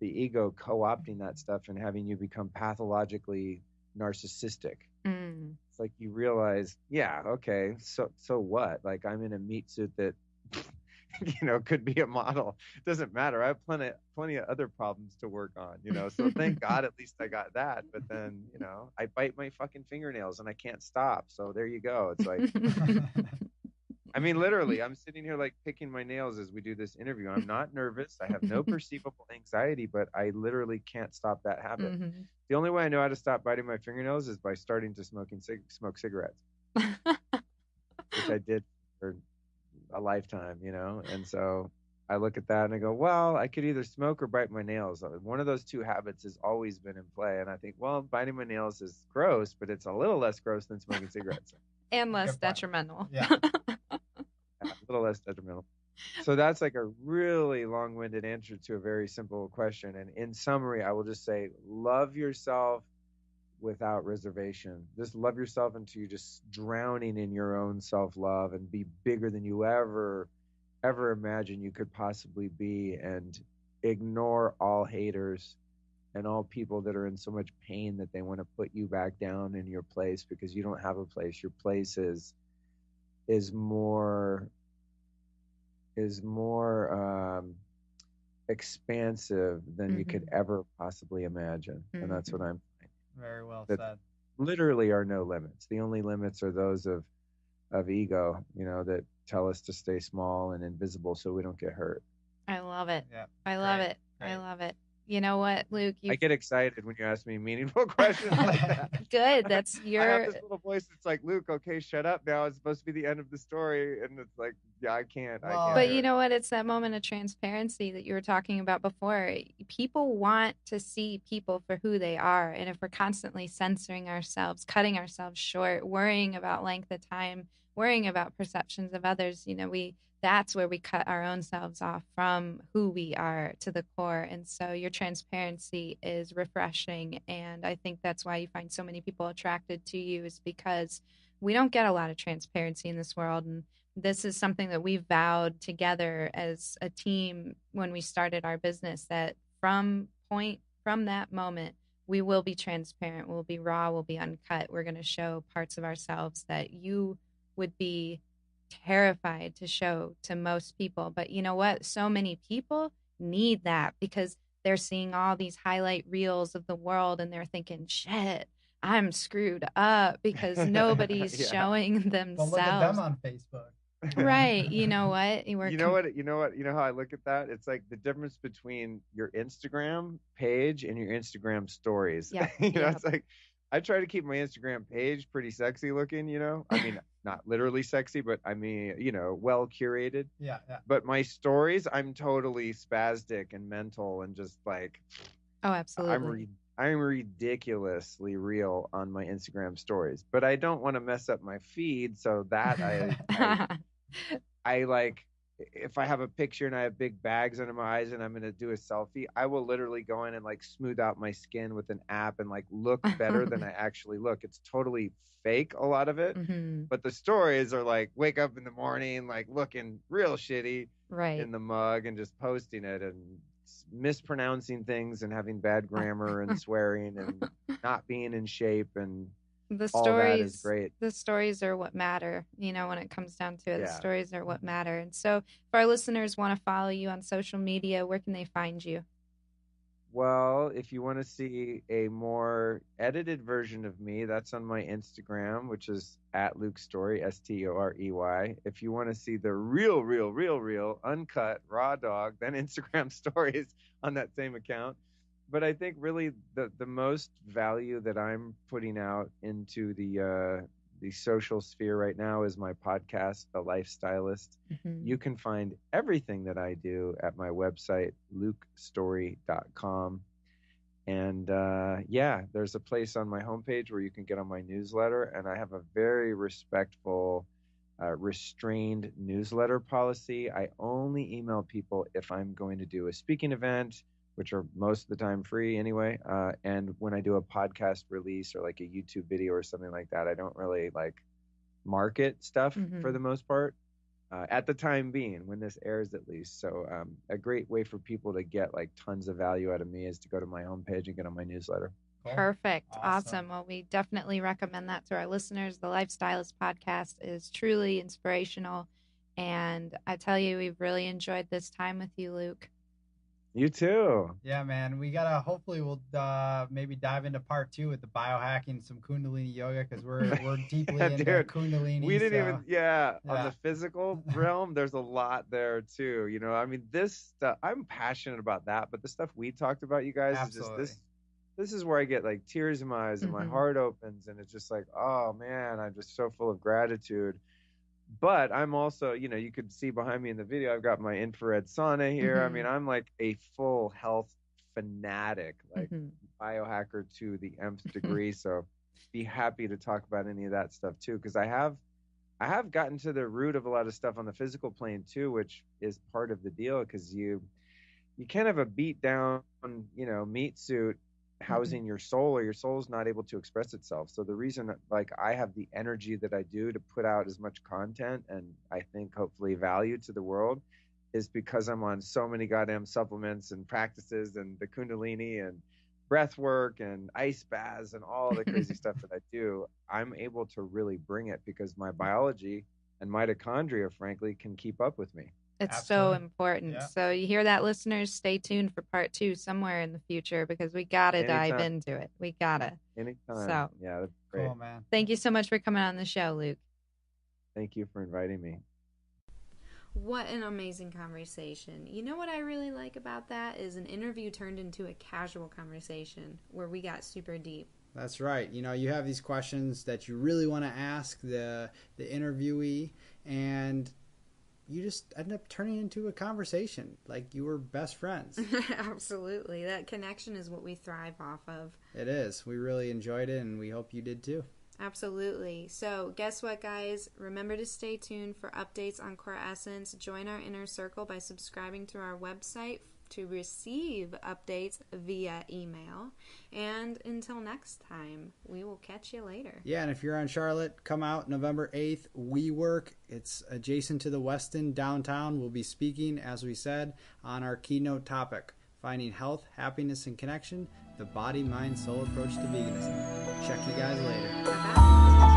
the ego co-opting that stuff and having you become pathologically narcissistic. It's like you realize, yeah, okay, so what? Like, I'm in a meat suit that you know, could be a model. It doesn't matter. I have plenty of other problems to work on, you know. So thank God at least I got that. But then, you know, I bite my fucking fingernails and I can't stop. So there you go. It's like, I mean, literally, I'm sitting here like picking my nails as we do this interview. I'm not nervous. I have no perceivable anxiety, but I literally can't stop that habit. The only way I know how to stop biting my fingernails is by starting to smoke cigarettes, which I did for a lifetime, you know. And so I look at that and I go, well, I could either smoke or bite my nails. One of those two habits has always been in play. And I think, well, biting my nails is gross, but it's a little less gross than smoking cigarettes. And less detrimental. Yeah. A little less detrimental. So that's like a really long-winded answer to a very simple question. And in summary, I will just say, love yourself without reservation. Just love yourself until you're just drowning in your own self-love and be bigger than you ever imagine you could possibly be, and ignore all haters and all people that are in so much pain that they want to put you back down in your place, because you don't have a place. Your place is more expansive than you could ever possibly imagine. And that's what I'm Very well that said. Literally are no limits. The only limits are those of ego, you know, that tell us to stay small and invisible so we don't get hurt. I love it. Yeah. I love Great. it. I love it. you know what, Luke? I get excited when you ask me meaningful questions like that. Good. That's I have your. this little voice that's like, Luke, okay, shut up now. It's supposed to be the end of the story. And it's like, yeah, I can't But do you it. know what? It's that moment of transparency that you were talking about before. People want to see people for who they are. And if we're constantly censoring ourselves, cutting ourselves short, worrying about length of time, worrying about perceptions of others, that's where we cut our own selves off from who we are to the core. And so your transparency is refreshing. And I think that's why you find so many people attracted to you, is because we don't get a lot of transparency in this world. And this is something that we vowed together as a team when we started our business, that from that moment, we will be transparent, we'll be raw, we'll be uncut. We're going to show parts of ourselves that you would be terrified to show to most people. But you know what? So many people need that, because they're seeing all these highlight reels of the world and they're thinking, shit, I'm screwed up because nobody's showing themselves. Well, look at them on Facebook. Right. You know what? You know how I look at that? It's like the difference between your Instagram page and your Instagram stories. Yeah. It's like, I try to keep my Instagram page pretty sexy looking, I mean, not literally sexy, but I mean, well curated. Yeah. But my stories, I'm totally spastic and mental and just like, oh, absolutely. I'm ridiculously real on my Instagram stories, but I don't want to mess up my feed. So that I like, if I have a picture and I have big bags under my eyes and I'm going to do a selfie, I will literally go in and like smooth out my skin with an app and like look better than I actually look. It's totally fake, a lot of it. Mm-hmm. But the stories are like, wake up in the morning, like looking real shitty in the mug and just posting it and mispronouncing things and having bad grammar and swearing and not being in shape, and the all that is great. The stories are what matter, when it comes down to it. The stories are what matter. And so if our listeners want to follow you on social media, where can they find you? Well, if you want to see a more edited version of me, that's on my Instagram, which is at Luke Storey, Storey. If you want to see the real, uncut, raw dog, then Instagram stories on that same account. But I think really the most value that I'm putting out into the social sphere right now is my podcast, The Life Stylist. Mm-hmm. You can find everything that I do at my website, lukestorey.com. And there's a place on my homepage where you can get on my newsletter. And I have a very respectful, restrained newsletter policy. I only email people if I'm going to do a speaking event, which are most of the time free anyway. And when I do a podcast release or like a YouTube video or something like that, I don't really like market stuff for the most part, at the time being, when this airs at least. So a great way for people to get like tons of value out of me is to go to my homepage and get on my newsletter. Cool. Perfect. Awesome. Well, we definitely recommend that to our listeners. The Life Stylist podcast is truly inspirational. And I tell you, we've really enjoyed this time with you, Luke. You too. Yeah, man. We hopefully we'll maybe dive into part 2 with the biohacking, some Kundalini yoga, because we're deeply into Kundalini. We didn't on the physical realm, there's a lot there too. I mean, this stuff, I'm passionate about that, but the stuff we talked about, you guys, absolutely. is just this is where I get like tears in my eyes and my heart opens, and it's just like, oh man, I'm just so full of gratitude. But I'm also, you could see behind me in the video, I've got my infrared sauna here. I mean, I'm like a full health fanatic, like biohacker to the nth degree. So be happy to talk about any of that stuff too, because I have gotten to the root of a lot of stuff on the physical plane too, which is part of the deal, because you can't have a beat down, meat suit housing your soul, or your soul's not able to express itself. So the reason that like I have the energy that I do to put out as much content and I think hopefully value to the world is because I'm on so many goddamn supplements and practices and the Kundalini and breath work and ice baths and all the crazy stuff that I do. I'm able to really bring it because my biology and mitochondria, frankly, can keep up with me. It's Absolutely. so important. Yeah. So you hear that, listeners? Stay tuned for part 2 somewhere in the future, because we got to dive into it. We got to. Anytime. So, yeah, that's great. Cool, man. Thank you so much for coming on the show, Luke. Thank you for inviting me. What an amazing conversation. You know what I really like about that is an interview turned into a casual conversation where we got super deep. That's right. You know, you have these questions that you really want to ask the interviewee, and you just end up turning into a conversation like you were best friends. Absolutely. That connection is what we thrive off of. It is. We really enjoyed it, and we hope you did too. Absolutely. So guess what, guys? Remember to stay tuned for updates on Core Essence. Join our inner circle by subscribing to our website to receive updates via email. And until next time, we will catch you later. Yeah, and if you're on Charlotte, come out November 8th. WeWork. It's adjacent to the Westin downtown. We'll be speaking, as we said, on our keynote topic, finding health, happiness, and connection, the body, mind, soul approach to veganism. Check you guys later. Bye-bye.